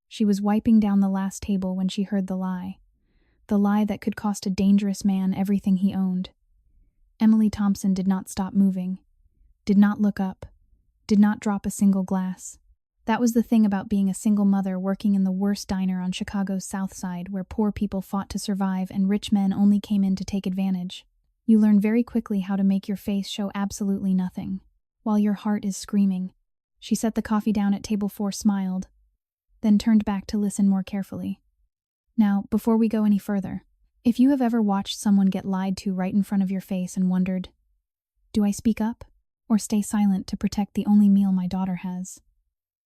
She was wiping down the last table when she heard the lie that could cost a dangerous man everything he owned. Emily Thompson did not stop moving, did not look up, did not drop a single glass. That was the thing about being a single mother working in the worst diner on Chicago's South Side, where poor people fought to survive and rich men only came in to take advantage. You learn very quickly how to make your face show absolutely nothing, while your heart is screaming. She set the coffee down at table 4, smiled, then turned back to listen more carefully. Now, before we go any further, if you have ever watched someone get lied to right in front of your face and wondered, do I speak up or stay silent to protect the only meal my daughter has?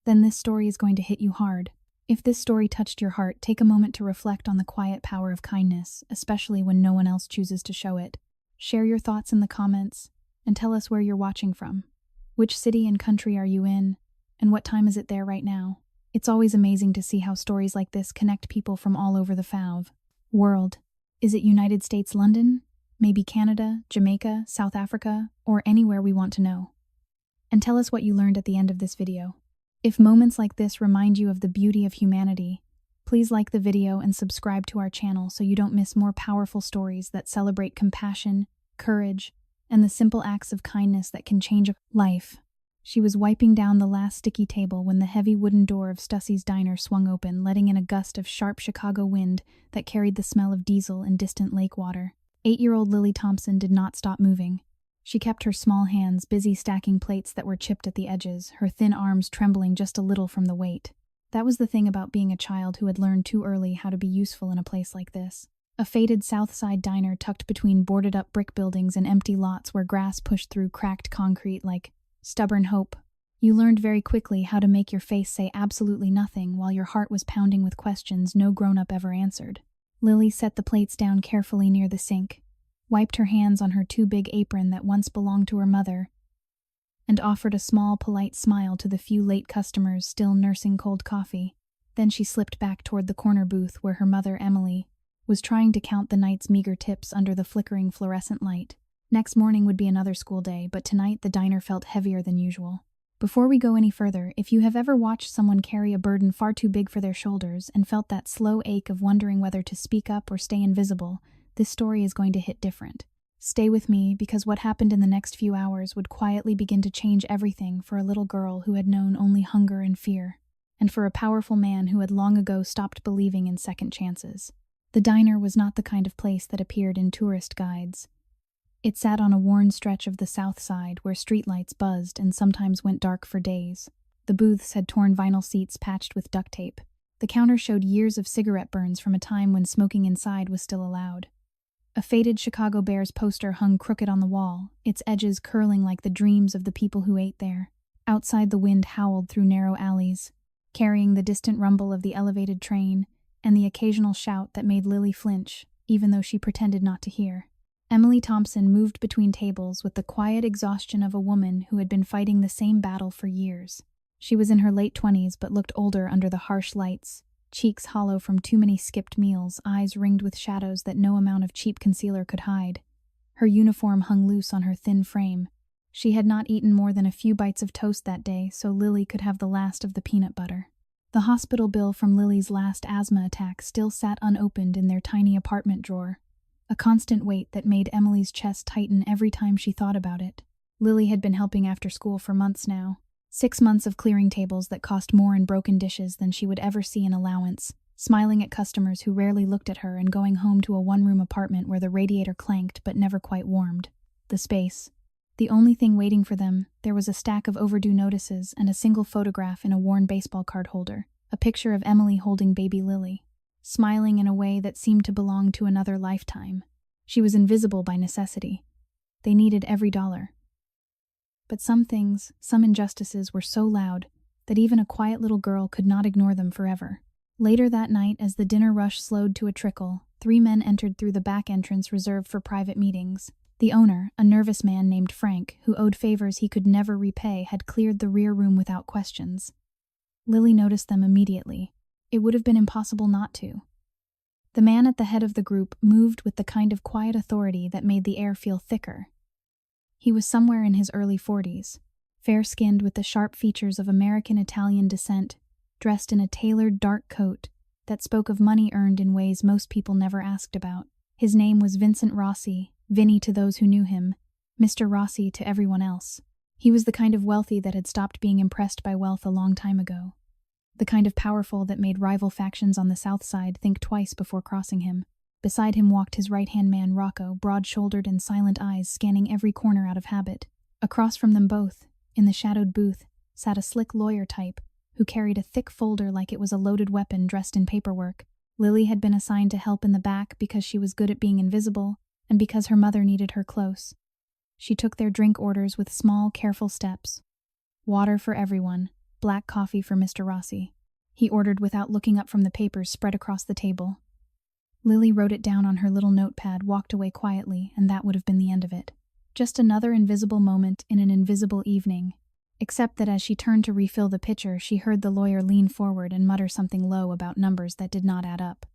Then this story is going to hit you hard. If this story touched your heart, take a moment to reflect on the quiet power of kindness, especially when no one else chooses to show it. Share your thoughts in the comments and tell us where you're watching from. Which city and country are you in, and what time is it there right now? It's always amazing to see how stories like this connect people from all over the world. Is it United States, London? Maybe Canada, Jamaica, South Africa, or anywhere we want to know? And tell us what you learned at the end of this video. If moments like this remind you of the beauty of humanity, please like the video and subscribe to our channel so you don't miss more powerful stories that celebrate compassion, courage, and the simple acts of kindness that can change a life. She was wiping down the last sticky table when the heavy wooden door of Stussie's diner swung open, letting in a gust of sharp Chicago wind that carried the smell of diesel and distant lake water. 8-year-old Lily Thompson did not stop moving. She kept her small hands busy stacking plates that were chipped at the edges, her thin arms trembling just a little from the weight. That was the thing about being a child who had learned too early how to be useful in a place like this. A faded South Side diner tucked between boarded-up brick buildings and empty lots where grass pushed through cracked concrete like stubborn hope. You learned very quickly how to make your face say absolutely nothing while your heart was pounding with questions no grown-up ever answered. Lily set the plates down carefully near the sink, wiped her hands on her too big apron that once belonged to her mother, and offered a small, polite smile to the few late customers still nursing cold coffee. Then she slipped back toward the corner booth where her mother, Emily, was trying to count the night's meager tips under the flickering fluorescent light. Next morning would be another school day, but tonight the diner felt heavier than usual. Before we go any further, if you have ever watched someone carry a burden far too big for their shoulders and felt that slow ache of wondering whether to speak up or stay invisible, this story is going to hit different. Stay with me, because what happened in the next few hours would quietly begin to change everything for a little girl who had known only hunger and fear, and for a powerful man who had long ago stopped believing in second chances. The diner was not the kind of place that appeared in tourist guides. It sat on a worn stretch of the South Side where streetlights buzzed and sometimes went dark for days. The booths had torn vinyl seats patched with duct tape. The counter showed years of cigarette burns from a time when smoking inside was still allowed. A faded Chicago Bears poster hung crooked on the wall, its edges curling like the dreams of the people who ate there. Outside, the wind howled through narrow alleys, carrying the distant rumble of the elevated train and the occasional shout that made Lily flinch, even though she pretended not to hear. Emily Thompson moved between tables with the quiet exhaustion of a woman who had been fighting the same battle for years. She was in her late 20s but looked older under the harsh lights, cheeks hollow from too many skipped meals, eyes ringed with shadows that no amount of cheap concealer could hide. Her uniform hung loose on her thin frame. She had not eaten more than a few bites of toast that day, so Lily could have the last of the peanut butter. The hospital bill from Lily's last asthma attack still sat unopened in their tiny apartment drawer, a constant weight that made Emily's chest tighten every time she thought about it. Lily had been helping after school for months now. 6 months of clearing tables that cost more in broken dishes than she would ever see in allowance, smiling at customers who rarely looked at her, and going home to a one-room apartment where the radiator clanked but never quite warmed. The space. The only thing waiting for them, there was a stack of overdue notices and a single photograph in a worn baseball card holder, a picture of Emily holding baby Lily, smiling in a way that seemed to belong to another lifetime. She was invisible by necessity. They needed every dollar. But some things, some injustices were so loud that even a quiet little girl could not ignore them forever. Later that night, as the dinner rush slowed to a trickle, 3 men entered through the back entrance reserved for private meetings. The owner, a nervous man named Frank, who owed favors he could never repay, had cleared the rear room without questions. Lily noticed them immediately. It would have been impossible not to. The man at the head of the group moved with the kind of quiet authority that made the air feel thicker. He was somewhere in his early 40s, fair-skinned with the sharp features of American-Italian descent, dressed in a tailored dark coat that spoke of money earned in ways most people never asked about. His name was Vincent Rossi, Vinny to those who knew him, Mr. Rossi to everyone else. He was the kind of wealthy that had stopped being impressed by wealth a long time ago. The kind of powerful that made rival factions on the south side think twice before crossing him. Beside him walked his right-hand man Rocco, broad-shouldered and silent eyes scanning every corner out of habit. Across from them both, in the shadowed booth, sat a slick lawyer type who carried a thick folder like it was a loaded weapon dressed in paperwork. Lily had been assigned to help in the back because she was good at being invisible and because her mother needed her close. She took their drink orders with small, careful steps. Water for everyone, black coffee for Mr. Rossi. He ordered without looking up from the papers spread across the table. Lily wrote it down on her little notepad, walked away quietly, and that would have been the end of it. Just another invisible moment in an invisible evening. Except that as she turned to refill the pitcher, she heard the lawyer lean forward and mutter something low about numbers that did not add up.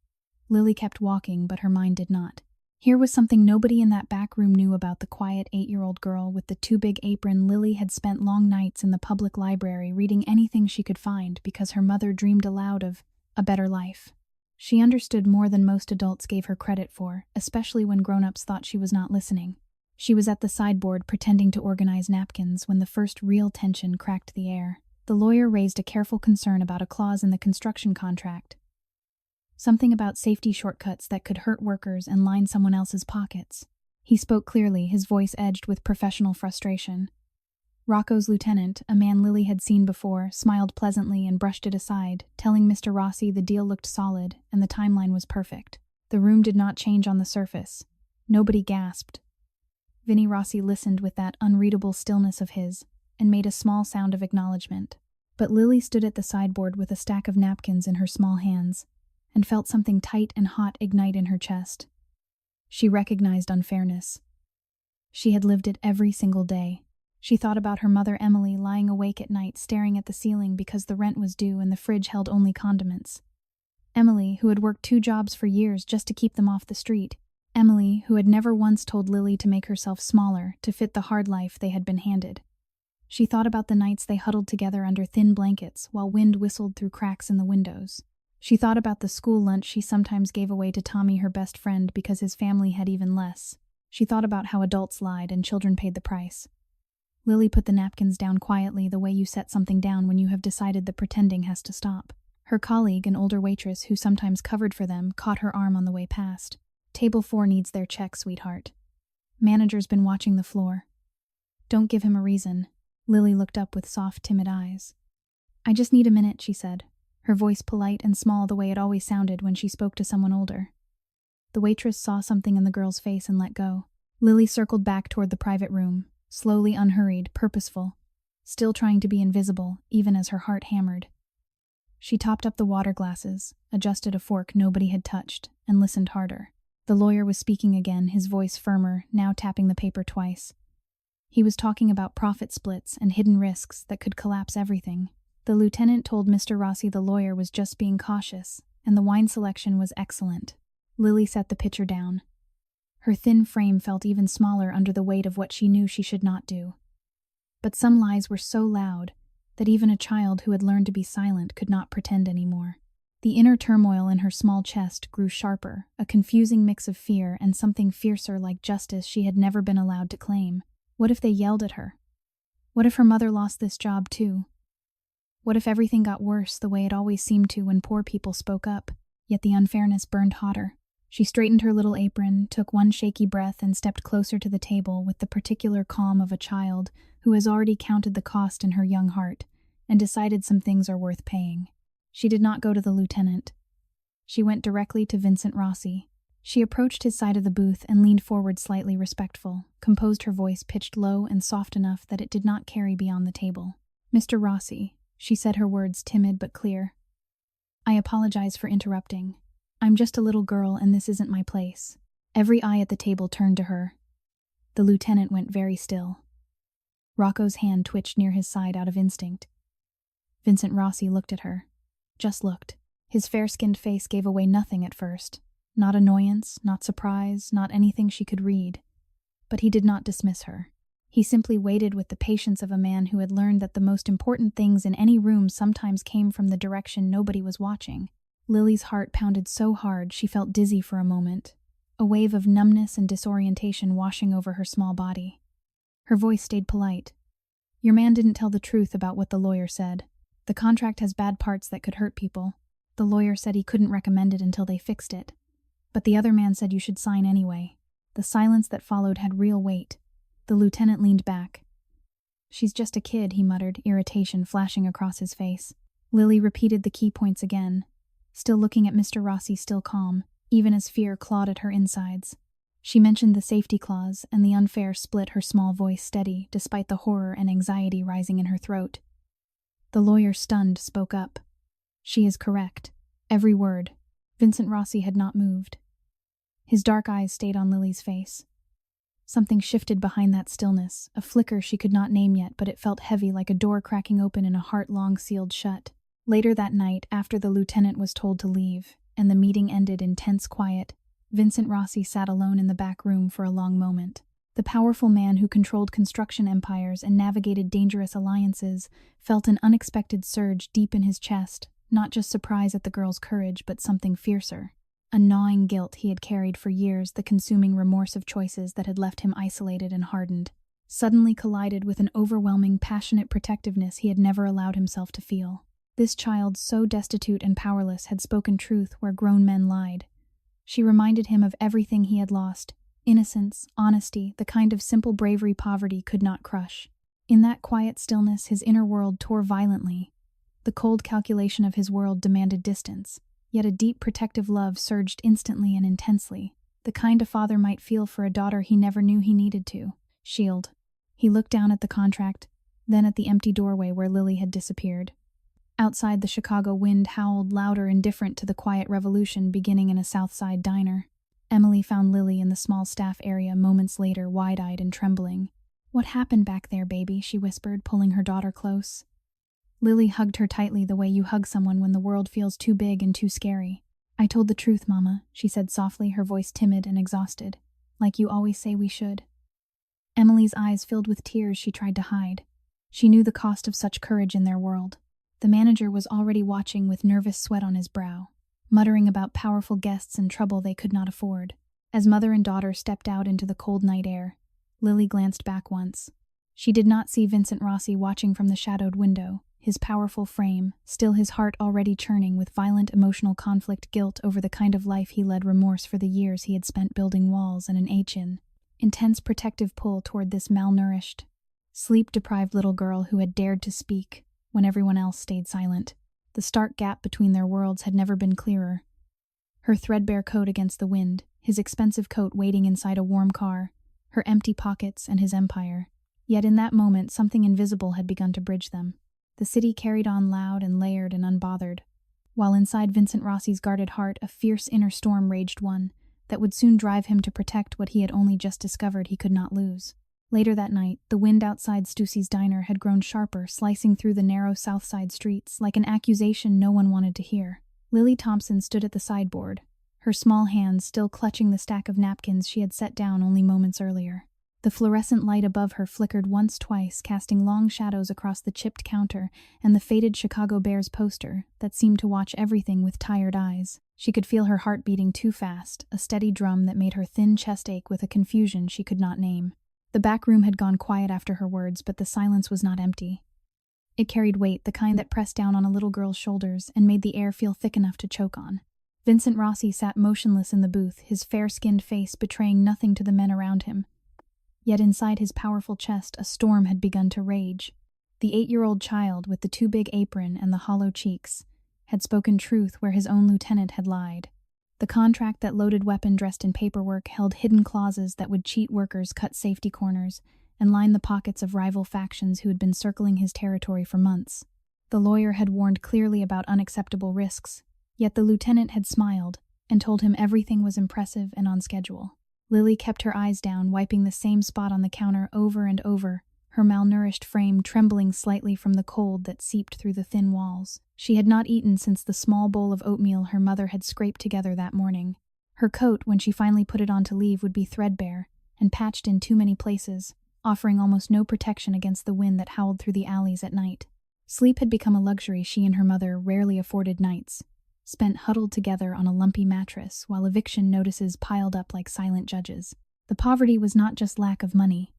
Lily kept walking, but her mind did not. Here was something nobody in that back room knew about the quiet 8-year-old girl with the too big apron. Lily had spent long nights in the public library reading anything she could find because her mother dreamed aloud of a better life. She understood more than most adults gave her credit for, especially when grown-ups thought she was not listening. She was at the sideboard pretending to organize napkins when the first real tension cracked the air. The lawyer raised a careful concern about a clause in the construction contract. Something about safety shortcuts that could hurt workers and line someone else's pockets. He spoke clearly, his voice edged with professional frustration. Rocco's lieutenant, a man Lily had seen before, smiled pleasantly and brushed it aside, telling Mr. Rossi the deal looked solid and the timeline was perfect. The room did not change on the surface. Nobody gasped. Vinny Rossi listened with that unreadable stillness of his and made a small sound of acknowledgement. But Lily stood at the sideboard with a stack of napkins in her small hands and felt something tight and hot ignite in her chest. She recognized unfairness. She had lived it every single day. She thought about her mother Emily lying awake at night staring at the ceiling because the rent was due and the fridge held only condiments. Emily, who had worked 2 jobs for years just to keep them off the street. Emily, who had never once told Lily to make herself smaller to fit the hard life they had been handed. She thought about the nights they huddled together under thin blankets while wind whistled through cracks in the windows. She thought about the school lunch she sometimes gave away to Tommy, her best friend, because his family had even less. She thought about how adults lied and children paid the price. Lily put the napkins down quietly, the way you set something down when you have decided that pretending has to stop. Her colleague, an older waitress who sometimes covered for them, caught her arm on the way past. "Table 4 needs their check, sweetheart. Manager's been watching the floor. Don't give him a reason." Lily looked up with soft, timid eyes. "I just need a minute," she said, her voice polite and small the way it always sounded when she spoke to someone older. The waitress saw something in the girl's face and let go. Lily circled back toward the private room, slowly, unhurried, purposeful, still trying to be invisible, even as her heart hammered. She topped up the water glasses, adjusted a fork nobody had touched, and listened harder. The lawyer was speaking again, his voice firmer, now tapping the paper twice. He was talking about profit splits and hidden risks that could collapse everything. The lieutenant told Mr. Rossi the lawyer was just being cautious, and the wine selection was excellent. Lily set the pitcher down. Her thin frame felt even smaller under the weight of what she knew she should not do. But some lies were so loud that even a child who had learned to be silent could not pretend anymore. The inner turmoil in her small chest grew sharper, a confusing mix of fear and something fiercer like justice she had never been allowed to claim. What if they yelled at her? What if her mother lost this job too? What if everything got worse the way it always seemed to when poor people spoke up, yet the unfairness burned hotter? She straightened her little apron, took one shaky breath, and stepped closer to the table with the particular calm of a child who has already counted the cost in her young heart and decided some things are worth paying. She did not go to the lieutenant. She went directly to Vincent Rossi. She approached his side of the booth and leaned forward slightly respectful, composed her voice pitched low and soft enough that it did not carry beyond the table. "Mr. Rossi," she said, her words timid but clear. "I apologize for interrupting. I'm just a little girl and this isn't my place." Every eye at the table turned to her. The lieutenant went very still. Rocco's hand twitched near his side out of instinct. Vincent Rossi looked at her. Just looked. His fair-skinned face gave away nothing at first. Not annoyance, not surprise, not anything she could read. But he did not dismiss her. He simply waited with the patience of a man who had learned that the most important things in any room sometimes came from the direction nobody was watching. Lily's heart pounded so hard she felt dizzy for a moment, a wave of numbness and disorientation washing over her small body. Her voice stayed polite. "Your man didn't tell the truth about what the lawyer said. The contract has bad parts that could hurt people. The lawyer said he couldn't recommend it until they fixed it. But the other man said you should sign anyway." The silence that followed had real weight. The lieutenant leaned back. "She's just a kid," he muttered, irritation flashing across his face. Lily repeated the key points again, still looking at Mr. Rossi, still calm, even as fear clawed at her insides. She mentioned the safety clause, and the unfair split her small voice steady, despite the horror and anxiety rising in her throat. The lawyer, stunned, spoke up. "She is correct. Every word." Vincent Rossi had not moved. His dark eyes stayed on Lily's face. Something shifted behind that stillness, a flicker she could not name yet, but it felt heavy, like a door cracking open in a heart long sealed shut. Later that night, after the lieutenant was told to leave, and the meeting ended in tense quiet, Vincent Rossi sat alone in the back room for a long moment. The powerful man who controlled construction empires and navigated dangerous alliances felt an unexpected surge deep in his chest, not just surprise at the girl's courage, but something fiercer. A gnawing guilt he had carried for years, the consuming remorse of choices that had left him isolated and hardened, suddenly collided with an overwhelming, passionate protectiveness he had never allowed himself to feel. This child, so destitute and powerless, had spoken truth where grown men lied. She reminded him of everything he had lost: innocence, honesty, the kind of simple bravery poverty could not crush. In that quiet stillness, his inner world tore violently. The cold calculation of his world demanded distance, yet a deep protective love surged instantly and intensely, the kind a father might feel for a daughter he never knew he needed to. Shield. He looked down at the contract, then at the empty doorway where Lily had disappeared. Outside, the Chicago wind howled louder, indifferent to the quiet revolution beginning in a South Side diner. Emily found Lily in the small staff area moments later, wide-eyed and trembling. "What happened back there, baby?" she whispered, pulling her daughter close. Lily hugged her tightly, the way you hug someone when the world feels too big and too scary. "I told the truth, Mama," she said softly, her voice timid and exhausted. "Like you always say we should." Emily's eyes filled with tears she tried to hide. She knew the cost of such courage in their world. The manager was already watching with nervous sweat on his brow, muttering about powerful guests and trouble they could not afford. As mother and daughter stepped out into the cold night air, Lily glanced back once. She did not see Vincent Rossi watching from the shadowed window, his powerful frame, still his heart already churning with violent emotional conflict, guilt over the kind of life he led, remorse for the years he had spent building walls, and an intense protective pull toward this malnourished, sleep-deprived little girl who had dared to speak when everyone else stayed silent. The stark gap between their worlds had never been clearer. Her threadbare coat against the wind, his expensive coat waiting inside a warm car, her empty pockets, and his empire. Yet in that moment, something invisible had begun to bridge them. The city carried on loud and layered and unbothered, while inside Vincent Rossi's guarded heart a fierce inner storm raged, one that would soon drive him to protect what he had only just discovered he could not lose. Later that night, the wind outside Stussy's diner had grown sharper, slicing through the narrow South Side streets like an accusation no one wanted to hear. Lily Thompson stood at the sideboard, her small hands still clutching the stack of napkins she had set down only moments earlier. The fluorescent light above her flickered once, twice, casting long shadows across the chipped counter and the faded Chicago Bears poster that seemed to watch everything with tired eyes. She could feel her heart beating too fast, a steady drum that made her thin chest ache with a confusion she could not name. The back room had gone quiet after her words, but the silence was not empty. It carried weight, the kind that pressed down on a little girl's shoulders and made the air feel thick enough to choke on. Vincent Rossi sat motionless in the booth, his fair-skinned face betraying nothing to the men around him. Yet inside his powerful chest, a storm had begun to rage. The 8-year-old child, with the too big apron and the hollow cheeks, had spoken truth where his own lieutenant had lied. The contract, that loaded weapon dressed in paperwork, held hidden clauses that would cheat workers, cut safety corners, and line the pockets of rival factions who had been circling his territory for months. The lawyer had warned clearly about unacceptable risks, yet the lieutenant had smiled and told him everything was impressive and on schedule. Lily kept her eyes down, wiping the same spot on the counter over and over, her malnourished frame trembling slightly from the cold that seeped through the thin walls. She had not eaten since the small bowl of oatmeal her mother had scraped together that morning. Her coat, when she finally put it on to leave, would be threadbare and patched in too many places, offering almost no protection against the wind that howled through the alleys at night. Sleep had become a luxury she and her mother rarely afforded nights, spent huddled together on a lumpy mattress while eviction notices piled up like silent judges. The poverty was not just lack of money.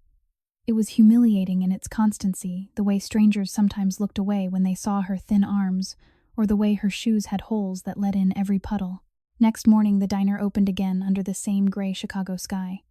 It was humiliating in its constancy, the way strangers sometimes looked away when they saw her thin arms, or the way her shoes had holes that let in every puddle. Next morning the diner opened again under the same gray Chicago sky.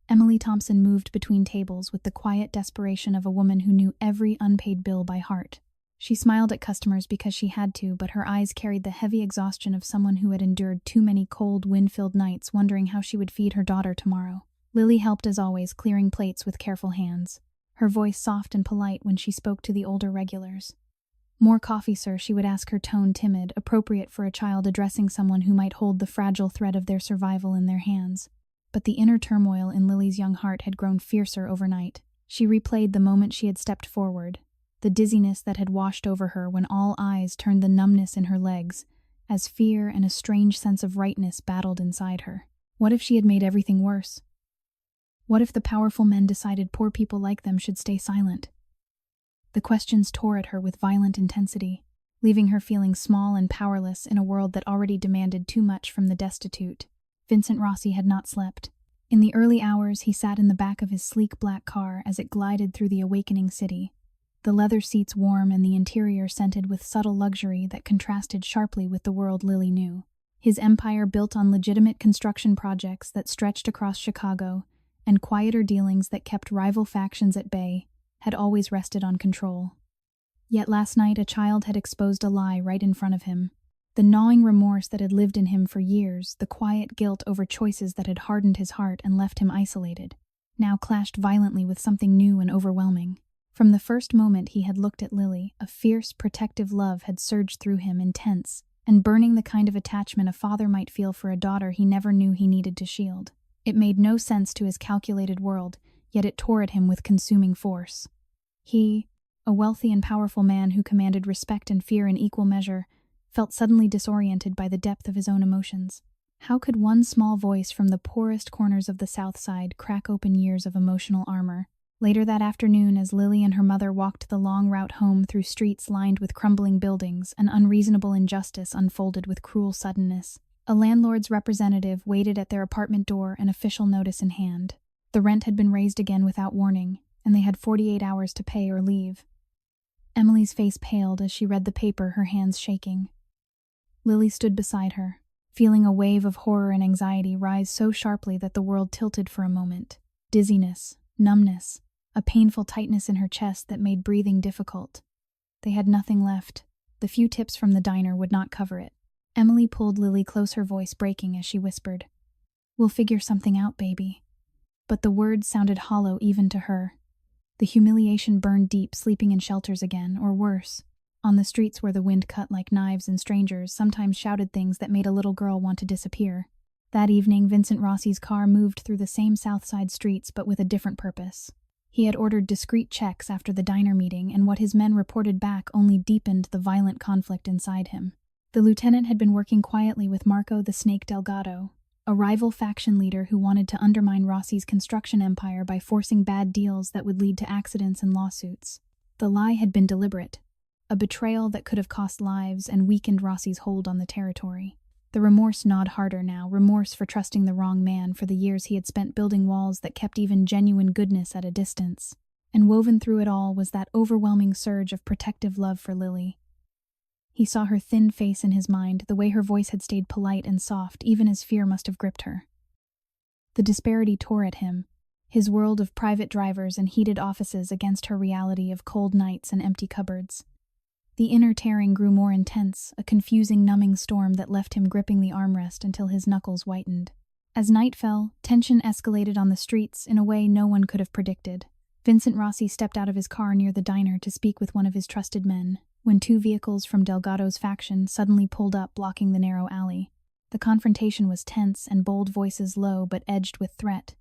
Emily Thompson moved between tables with the quiet desperation of a woman who knew every unpaid bill by heart. She smiled at customers because she had to, but her eyes carried the heavy exhaustion of someone who had endured too many cold, wind-filled nights wondering how she would feed her daughter tomorrow. Lily helped as always, clearing plates with careful hands, her voice soft and polite when she spoke to the older regulars. "More coffee, sir," she would ask, her tone timid, appropriate for a child addressing someone who might hold the fragile thread of their survival in their hands. But the inner turmoil in Lily's young heart had grown fiercer overnight. She replayed the moment she had stepped forward, the dizziness that had washed over her when all eyes turned, the numbness in her legs, as fear and a strange sense of rightness battled inside her. What if she had made everything worse? What if the powerful men decided poor people like them should stay silent? The questions tore at her with violent intensity, leaving her feeling small and powerless in a world that already demanded too much from the destitute. Vincent Rossi had not slept. In the early hours, he sat in the back of his sleek black car as it glided through the awakening city, the leather seats warm and the interior scented with subtle luxury that contrasted sharply with the world Lily knew. His empire built on legitimate construction projects that stretched across Chicago, and quieter dealings that kept rival factions at bay, had always rested on control. Yet last night a child had exposed a lie right in front of him. The gnawing remorse that had lived in him for years, the quiet guilt over choices that had hardened his heart and left him isolated, now clashed violently with something new and overwhelming. From the first moment he had looked at Lily, a fierce, protective love had surged through him, intense and burning, the kind of attachment a father might feel for a daughter he never knew he needed to shield. It made no sense to his calculated world, yet it tore at him with consuming force. He, a wealthy and powerful man who commanded respect and fear in equal measure, felt suddenly disoriented by the depth of his own emotions. How could one small voice from the poorest corners of the South Side crack open years of emotional armor? Later that afternoon, as Lily and her mother walked the long route home through streets lined with crumbling buildings, an unreasonable injustice unfolded with cruel suddenness. A landlord's representative waited at their apartment door, an official notice in hand. The rent had been raised again without warning, and they had 48 hours to pay or leave. Emily's face paled as she read the paper, her hands shaking. Lily stood beside her, feeling a wave of horror and anxiety rise so sharply that the world tilted for a moment. Dizziness, numbness, a painful tightness in her chest that made breathing difficult. They had nothing left. The few tips from the diner would not cover it. Emily pulled Lily close, her voice breaking as she whispered, "We'll figure something out, baby." But the words sounded hollow even to her. The humiliation burned deep, sleeping in shelters again, or worse, on the streets where the wind cut like knives and strangers sometimes shouted things that made a little girl want to disappear. That evening, Vincent Rossi's car moved through the same South Side streets but with a different purpose. He had ordered discreet checks after the diner meeting, and what his men reported back only deepened the violent conflict inside him. The lieutenant had been working quietly with Marco the Snake Delgado, a rival faction leader who wanted to undermine Rossi's construction empire by forcing bad deals that would lead to accidents and lawsuits. The lie had been deliberate, a betrayal that could have cost lives and weakened Rossi's hold on the territory. The remorse gnawed harder now, remorse for trusting the wrong man, for the years he had spent building walls that kept even genuine goodness at a distance. And woven through it all was that overwhelming surge of protective love for Lily. He saw her thin face in his mind, the way her voice had stayed polite and soft, even as fear must have gripped her. The disparity tore at him, his world of private drivers and heated offices against her reality of cold nights and empty cupboards. The inner tearing grew more intense, a confusing, numbing storm that left him gripping the armrest until his knuckles whitened. As night fell, tension escalated on the streets in a way no one could have predicted. Vincent Rossi stepped out of his car near the diner to speak with one of his trusted men, when two vehicles from Delgado's faction suddenly pulled up, blocking the narrow alley. The confrontation was tense and bold voices low but edged with threat.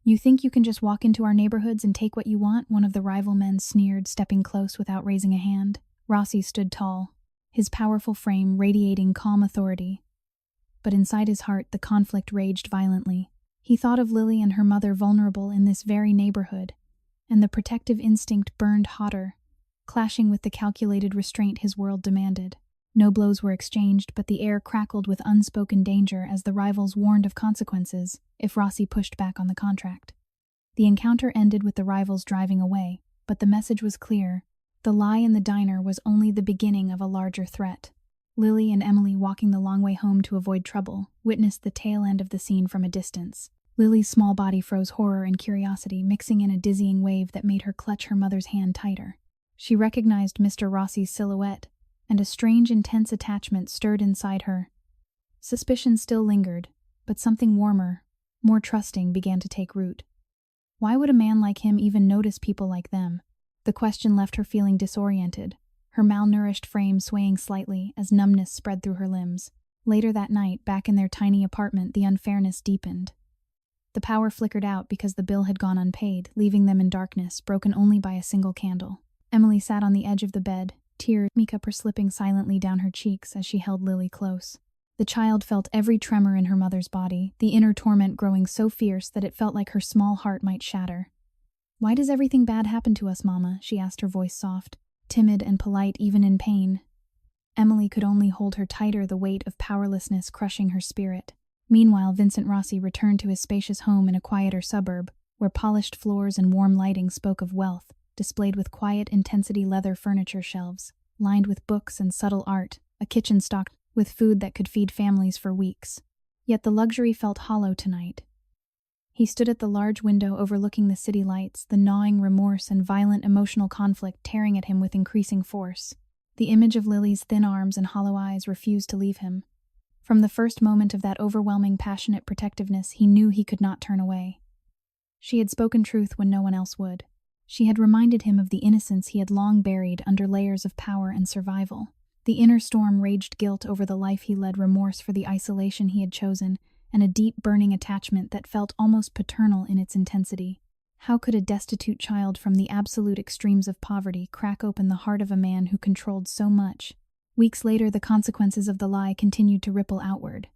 "You think you can just walk into our neighborhoods and take what you want?" one of the rival men sneered, stepping close without raising a hand. Rossi stood tall, his powerful frame radiating calm authority. But inside his heart, the conflict raged violently. He thought of Lily and her mother vulnerable in this very neighborhood, and the protective instinct burned hotter, clashing with the calculated restraint his world demanded. No blows were exchanged, but the air crackled with unspoken danger as the rivals warned of consequences if Rossi pushed back on the contract. The encounter ended with the rivals driving away, but the message was clear. The lie in the diner was only the beginning of a larger threat. Lily and Emily, walking the long way home to avoid trouble, witnessed the tail end of the scene from a distance. Lily's small body froze horror and curiosity, mixing in a dizzying wave that made her clutch her mother's hand tighter. She recognized Mr. Rossi's silhouette, and a strange, intense attachment stirred inside her. Suspicion still lingered, but something warmer, more trusting, began to take root. Why would a man like him even notice people like them? The question left her feeling disoriented, her malnourished frame swaying slightly as numbness spread through her limbs. Later that night, back in their tiny apartment, the unfairness deepened. The power flickered out because the bill had gone unpaid, leaving them in darkness, broken only by a single candle. Emily sat on the edge of the bed, tears slipping silently down her cheeks as she held Lily close. The child felt every tremor in her mother's body, the inner torment growing so fierce that it felt like her small heart might shatter. "Why does everything bad happen to us, Mama?" she asked, her voice soft, timid and polite even in pain. Emily could only hold her tighter, the weight of powerlessness crushing her spirit. Meanwhile, Vincent Rossi returned to his spacious home in a quieter suburb, where polished floors and warm lighting spoke of wealth, displayed with quiet intensity leather furniture shelves, lined with books and subtle art, a kitchen stocked with food that could feed families for weeks. Yet the luxury felt hollow tonight. He stood at the large window overlooking the city lights, the gnawing remorse and violent emotional conflict tearing at him with increasing force. The image of Lily's thin arms and hollow eyes refused to leave him. From the first moment of that overwhelming, passionate protectiveness, he knew he could not turn away. She had spoken truth when no one else would. She had reminded him of the innocence he had long buried under layers of power and survival. The inner storm raged guilt over the life he led, remorse for the isolation he had chosen, and a deep, burning attachment that felt almost paternal in its intensity. How could a destitute child from the absolute extremes of poverty crack open the heart of a man who controlled so much? Weeks later, the consequences of the lie continued to ripple outward.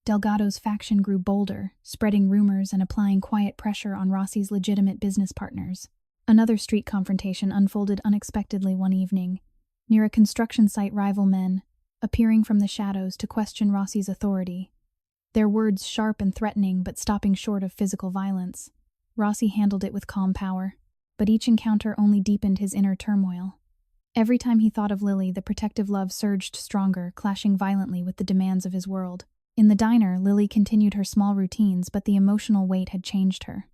Delgado's faction grew bolder, spreading rumors and applying quiet pressure on Rossi's legitimate business partners. Another street confrontation unfolded unexpectedly one evening. Near a construction site, rival men, appearing from the shadows to question Rossi's authority. Their words sharp and threatening, but stopping short of physical violence. Rossi handled it with calm power, but each encounter only deepened his inner turmoil. Every time he thought of Lily, the protective love surged stronger, clashing violently with the demands of his world. In the diner, Lily continued her small routines, but the emotional weight had changed her.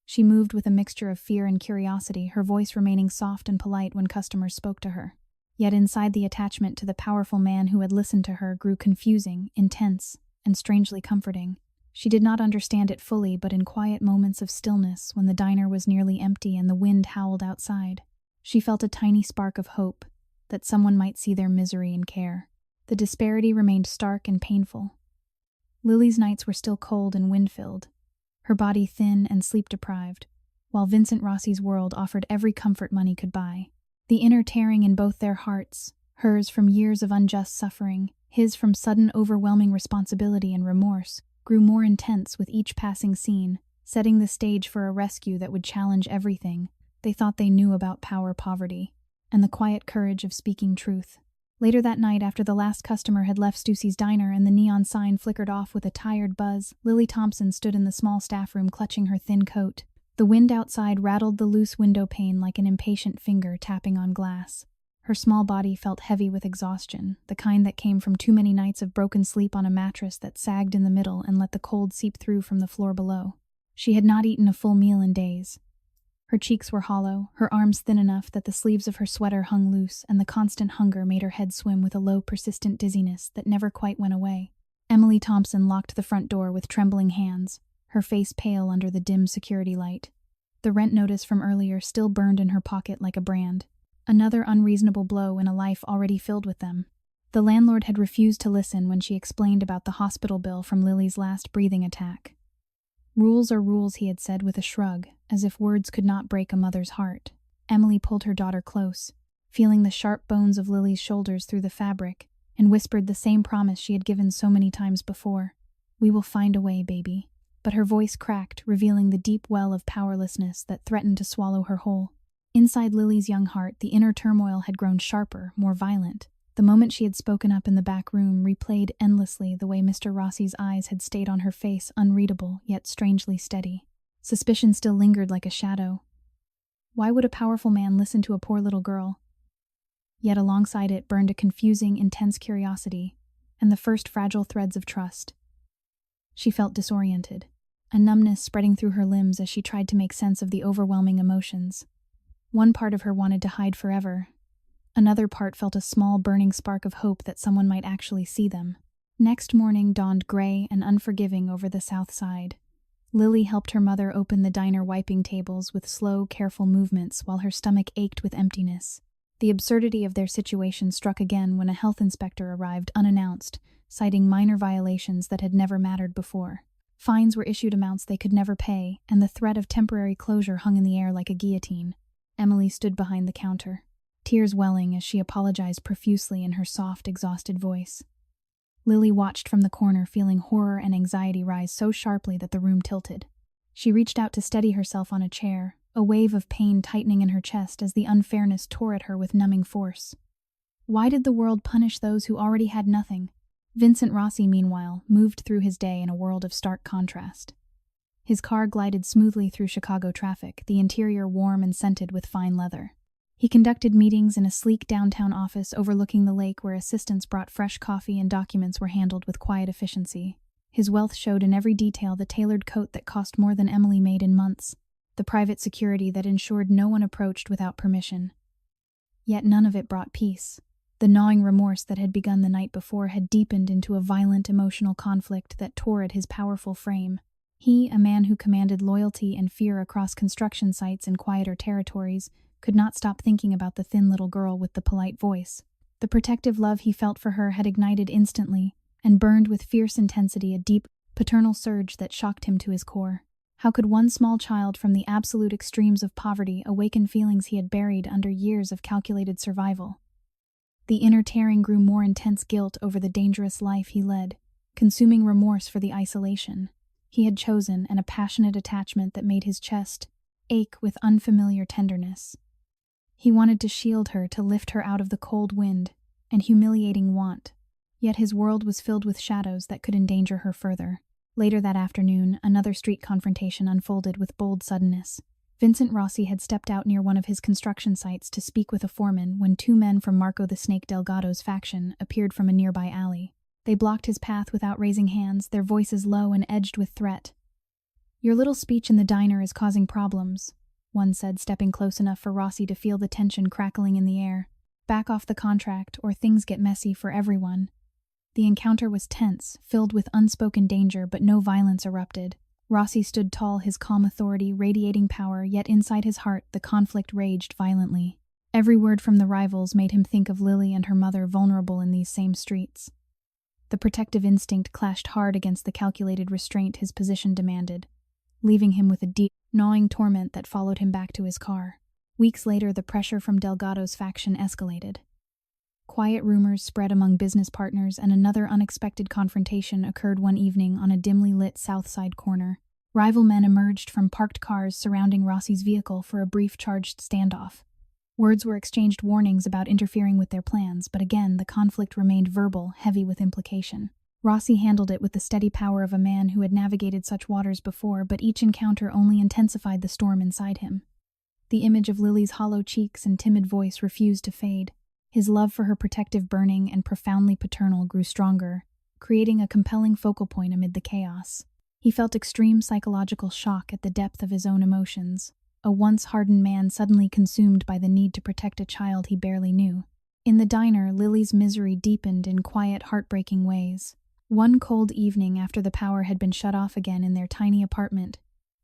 She moved with a mixture of fear and curiosity, her voice remaining soft and polite when customers spoke to her. Yet inside, the attachment to the powerful man who had listened to her grew confusing, intense, and strangely comforting. She did not understand it fully, but in quiet moments of stillness, when the diner was nearly empty and the wind howled outside, she felt a tiny spark of hope that someone might see their misery and care. The disparity remained stark and painful. Lily's nights were still cold and wind-filled, her body thin and sleep-deprived, while Vincent Rossi's world offered every comfort money could buy. The inner tearing in both their hearts, hers from years of unjust suffering, his from sudden overwhelming responsibility and remorse, grew more intense with each passing scene, setting the stage for a rescue that would challenge everything they thought they knew about power, poverty, and the quiet courage of speaking truth. Later that night, after the last customer had left Stussy's diner and the neon sign flickered off with a tired buzz, Lily Thompson stood in the small staff room clutching her thin coat. The wind outside rattled the loose window pane like an impatient finger tapping on glass. Her small body felt heavy with exhaustion, the kind that came from too many nights of broken sleep on a mattress that sagged in the middle and let the cold seep through from the floor below. She had not eaten a full meal in days. Her cheeks were hollow, her arms thin enough that the sleeves of her sweater hung loose, and the constant hunger made her head swim with a low, persistent dizziness that never quite went away. Emily Thompson locked the front door with trembling hands, her face pale under the dim security light. The rent notice from earlier still burned in her pocket like a brand. Another unreasonable blow in a life already filled with them. The landlord had refused to listen when she explained about the hospital bill from Lily's last breathing attack. Rules are rules, he had said with a shrug, as if words could not break a mother's heart. Emily pulled her daughter close, feeling the sharp bones of Lily's shoulders through the fabric, and whispered the same promise she had given so many times before. "We will find a way, baby." but her voice cracked, revealing the deep well of powerlessness that threatened to swallow her whole. Inside Lily's young heart, the inner turmoil had grown sharper, more violent. The moment she had spoken up in the back room replayed endlessly, the way Mr. Rossi's eyes had stayed on her face, unreadable, yet strangely steady. Suspicion still lingered like a shadow. Why would a powerful man listen to a poor little girl? Yet alongside it burned a confusing, intense curiosity, and the first fragile threads of trust. She felt disoriented, a numbness spreading through her limbs as she tried to make sense of the overwhelming emotions. One part of her wanted to hide forever. Another part felt a small burning spark of hope that someone might actually see them. Next morning dawned gray and unforgiving over the south side. Lily helped her mother open the diner wiping tables with slow, careful movements while her stomach ached with emptiness. The absurdity of their situation struck again when a health inspector arrived unannounced, citing minor violations that had never mattered before. Fines were issued amounts they could never pay, and the threat of temporary closure hung in the air like a guillotine. Emily stood behind the counter, tears welling as she apologized profusely in her soft, exhausted voice. Lily watched from the corner, feeling horror and anxiety rise so sharply that the room tilted. She reached out to steady herself on a chair, a wave of pain tightening in her chest as the unfairness tore at her with numbing force. Why did the world punish those who already had nothing? Vincent Rossi, meanwhile, moved through his day in a world of stark contrast. His car glided smoothly through Chicago traffic, the interior warm and scented with fine leather. He conducted meetings in a sleek downtown office overlooking the lake where assistants brought fresh coffee and documents were handled with quiet efficiency. His wealth showed in every detail: the tailored coat that cost more than Emily made in months, the private security that ensured no one approached without permission. Yet none of it brought peace. The gnawing remorse that had begun the night before had deepened into a violent emotional conflict that tore at his powerful frame. He, a man who commanded loyalty and fear across construction sites in quieter territories, could not stop thinking about the thin little girl with the polite voice. The protective love he felt for her had ignited instantly and burned with fierce intensity, a deep, paternal surge that shocked him to his core. How could one small child from the absolute extremes of poverty awaken feelings he had buried under years of calculated survival? The inner tearing grew more intense: guilt over the dangerous life he led, consuming remorse for the isolation he had chosen, and a passionate attachment that made his chest ache with unfamiliar tenderness. He wanted to shield her, to lift her out of the cold wind and humiliating want, yet his world was filled with shadows that could endanger her further. Later that afternoon, another street confrontation unfolded with bold suddenness. Vincent Rossi had stepped out near one of his construction sites to speak with a foreman when two men from Marco the Snake Delgado's faction appeared from a nearby alley. They blocked his path without raising hands, their voices low and edged with threat. "Your little speech in the diner is causing problems," one said, stepping close enough for Rossi to feel the tension crackling in the air. "Back off the contract, or things get messy for everyone." The encounter was tense, filled with unspoken danger, but no violence erupted. Rossi stood tall, his calm authority radiating power, yet inside his heart the conflict raged violently. Every word from the rivals made him think of Lily and her mother, vulnerable in these same streets. The protective instinct clashed hard against the calculated restraint his position demanded, leaving him with a deep, gnawing torment that followed him back to his car. Weeks later, the pressure from Delgado's faction escalated. Quiet rumors spread among business partners, and another unexpected confrontation occurred one evening on a dimly lit South Side corner. Rival men emerged from parked cars surrounding Rossi's vehicle for a brief charged standoff. Words were exchanged, warnings about interfering with their plans, but again the conflict remained verbal, heavy with implication. Rossi handled it with the steady power of a man who had navigated such waters before, but each encounter only intensified the storm inside him. The image of Lily's hollow cheeks and timid voice refused to fade. His love for her, protective, burning, and profoundly paternal, grew stronger, creating a compelling focal point amid the chaos. He felt extreme psychological shock at the depth of his own emotions, a once hardened man suddenly consumed by the need to protect a child he barely knew. In the diner, Lily's misery deepened in quiet, heartbreaking ways. One cold evening after the power had been shut off again in their tiny apartment,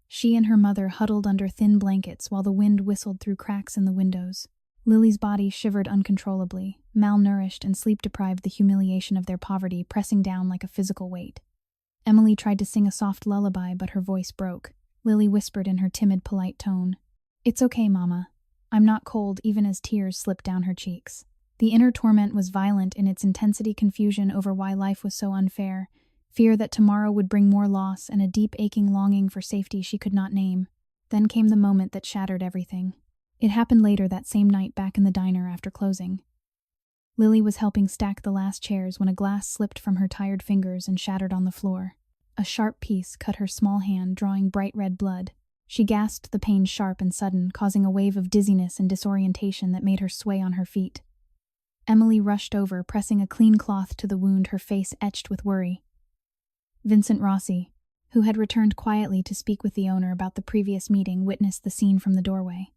she and her mother huddled under thin blankets while the wind whistled through cracks in the windows. Lily's body shivered uncontrollably, malnourished and sleep-deprived, the humiliation of their poverty pressing down like a physical weight. Emily tried to sing a soft lullaby, but her voice broke. Lily whispered in her timid, polite tone, "It's okay, Mama. I'm not cold," even as tears slipped down her cheeks. The inner torment was violent in its intensity, confusion over why life was so unfair, fear that tomorrow would bring more loss, and a deep aching longing for safety she could not name. Then came the moment that shattered everything. It happened later that same night back in the diner after closing. Lily was helping stack the last chairs when a glass slipped from her tired fingers and shattered on the floor. A sharp piece cut her small hand, drawing bright red blood. She gasped, the pain sharp and sudden, causing a wave of dizziness and disorientation that made her sway on her feet. Emily rushed over, pressing a clean cloth to the wound, her face etched with worry. Vincent Rossi, who had returned quietly to speak with the owner about the previous meeting, witnessed the scene from the doorway.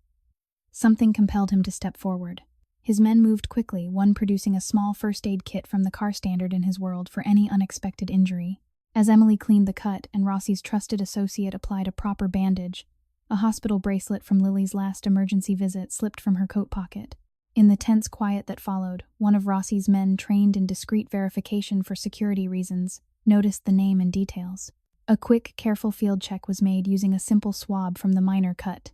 Something compelled him to step forward. His men moved quickly, one producing a small first aid kit from the car standard in his world for any unexpected injury. As Emily cleaned the cut and Rossi's trusted associate applied a proper bandage, a hospital bracelet from Lily's last emergency visit slipped from her coat pocket. In the tense quiet that followed, one of Rossi's men, trained in discreet verification for security reasons, noticed the name and details. A quick, careful field check was made using a simple swab from the minor cut,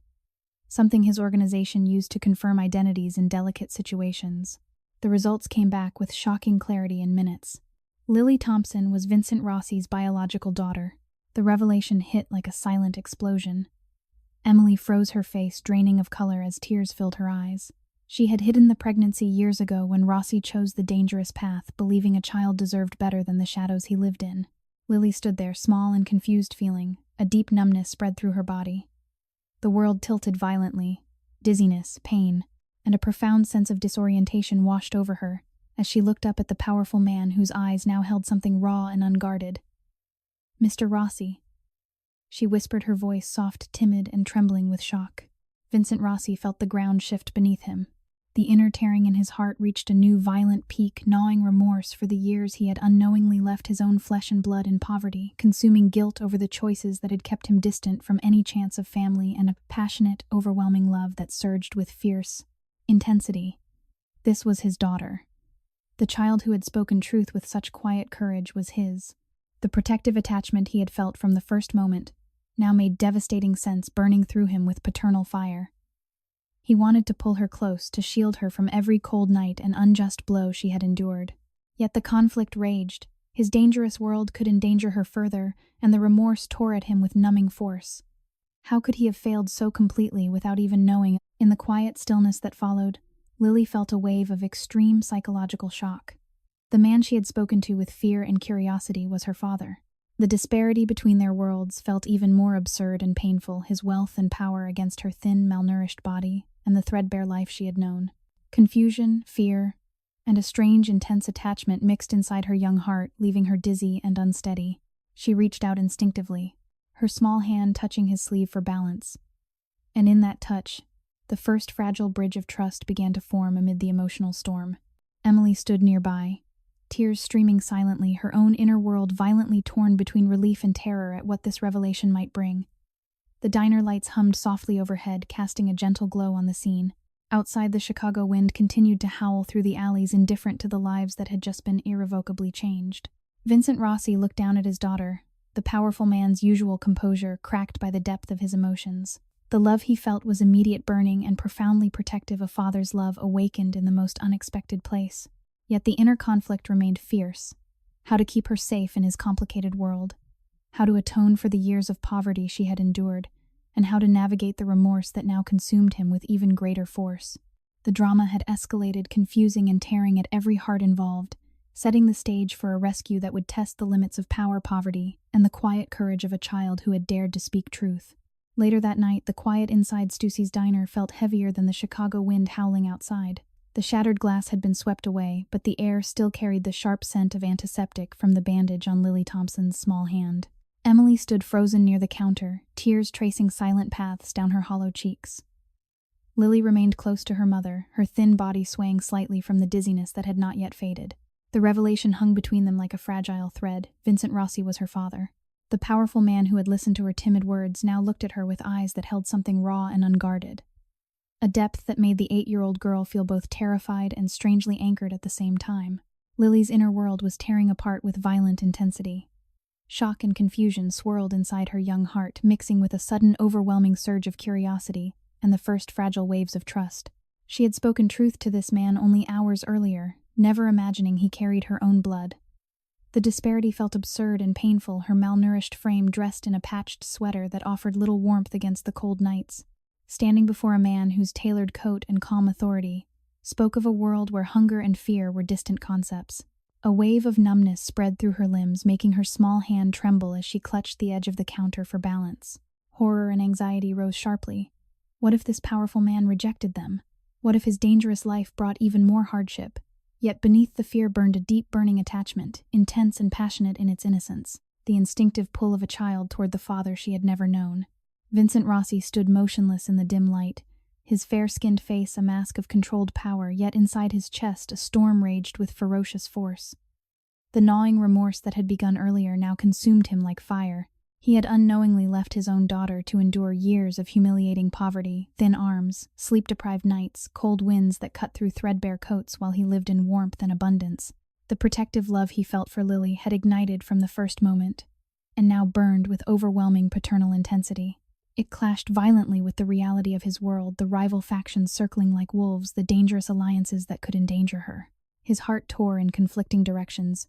something his organization used to confirm identities in delicate situations. The results came back with shocking clarity in minutes. Lily Thompson was Vincent Rossi's biological daughter. The revelation hit like a silent explosion. Emily froze her face, draining of color as tears filled her eyes. She had hidden the pregnancy years ago when Rossi chose the dangerous path, believing a child deserved better than the shadows he lived in. Lily stood there, small and confused, feeling a deep numbness spread through her body. The world tilted violently. Dizziness, pain, and a profound sense of disorientation washed over her as she looked up at the powerful man whose eyes now held something raw and unguarded. "Mr. Rossi." She whispered, her voice soft, timid, and trembling with shock. Vincent Rossi felt the ground shift beneath him. The inner tearing in his heart reached a new violent peak, gnawing remorse for the years he had unknowingly left his own flesh and blood in poverty, consuming guilt over the choices that had kept him distant from any chance of family, and a passionate, overwhelming love that surged with fierce intensity. This was his daughter. The child who had spoken truth with such quiet courage was his. The protective attachment he had felt from the first moment now made devastating sense, burning through him with paternal fire. He wanted to pull her close, to shield her from every cold night and unjust blow she had endured. Yet the conflict raged. His dangerous world could endanger her further, and the remorse tore at him with numbing force. How could he have failed so completely without even knowing? In the quiet stillness that followed, Lily felt a wave of extreme psychological shock. The man she had spoken to with fear and curiosity was her father. The disparity between their worlds felt even more absurd and painful, his wealth and power against her thin, malnourished body, and the threadbare life she had known. Confusion, fear, and a strange, intense attachment mixed inside her young heart, leaving her dizzy and unsteady. She reached out instinctively, her small hand touching his sleeve for balance. And in that touch, the first fragile bridge of trust began to form amid the emotional storm. Emily stood nearby, tears streaming silently, her own inner world violently torn between relief and terror at what this revelation might bring. The diner lights hummed softly overhead, casting a gentle glow on the scene. Outside, the Chicago wind continued to howl through the alleys, indifferent to the lives that had just been irrevocably changed. Vincent Rossi looked down at his daughter, the powerful man's usual composure cracked by the depth of his emotions. The love he felt was immediate, burning, and profoundly protective, a father's love awakened in the most unexpected place. Yet the inner conflict remained fierce. How to keep her safe in his complicated world, how to atone for the years of poverty she had endured, and how to navigate the remorse that now consumed him with even greater force. The drama had escalated, confusing and tearing at every heart involved, setting the stage for a rescue that would test the limits of power, poverty, and the quiet courage of a child who had dared to speak truth. Later that night, the quiet inside Stussy's diner felt heavier than the Chicago wind howling outside. The shattered glass had been swept away, but the air still carried the sharp scent of antiseptic from the bandage on Lily Thompson's small hand. Emily stood frozen near the counter, tears tracing silent paths down her hollow cheeks. Lily remained close to her mother, her thin body swaying slightly from the dizziness that had not yet faded. The revelation hung between them like a fragile thread. Vincent Rossi was her father. The powerful man who had listened to her timid words now looked at her with eyes that held something raw and unguarded. A depth that made the 8-year-old girl feel both terrified and strangely anchored at the same time. Lily's inner world was tearing apart with violent intensity. Shock and confusion swirled inside her young heart, mixing with a sudden, overwhelming surge of curiosity and the first fragile waves of trust. She had spoken truth to this man only hours earlier, never imagining he carried her own blood. The disparity felt absurd and painful, her malnourished frame dressed in a patched sweater that offered little warmth against the cold nights. Standing before a man whose tailored coat and calm authority spoke of a world where hunger and fear were distant concepts. A wave of numbness spread through her limbs, making her small hand tremble as she clutched the edge of the counter for balance. Horror and anxiety rose sharply. What if this powerful man rejected them? What if his dangerous life brought even more hardship? Yet beneath the fear burned a deep burning attachment, intense and passionate in its innocence, the instinctive pull of a child toward the father she had never known. Vincent Rossi stood motionless in the dim light, his fair-skinned face a mask of controlled power, yet inside his chest a storm raged with ferocious force. The gnawing remorse that had begun earlier now consumed him like fire. He had unknowingly left his own daughter to endure years of humiliating poverty, thin arms, sleep-deprived nights, cold winds that cut through threadbare coats while he lived in warmth and abundance. The protective love he felt for Lily had ignited from the first moment, and now burned with overwhelming paternal intensity. It clashed violently with the reality of his world, the rival factions circling like wolves, the dangerous alliances that could endanger her. His heart tore in conflicting directions.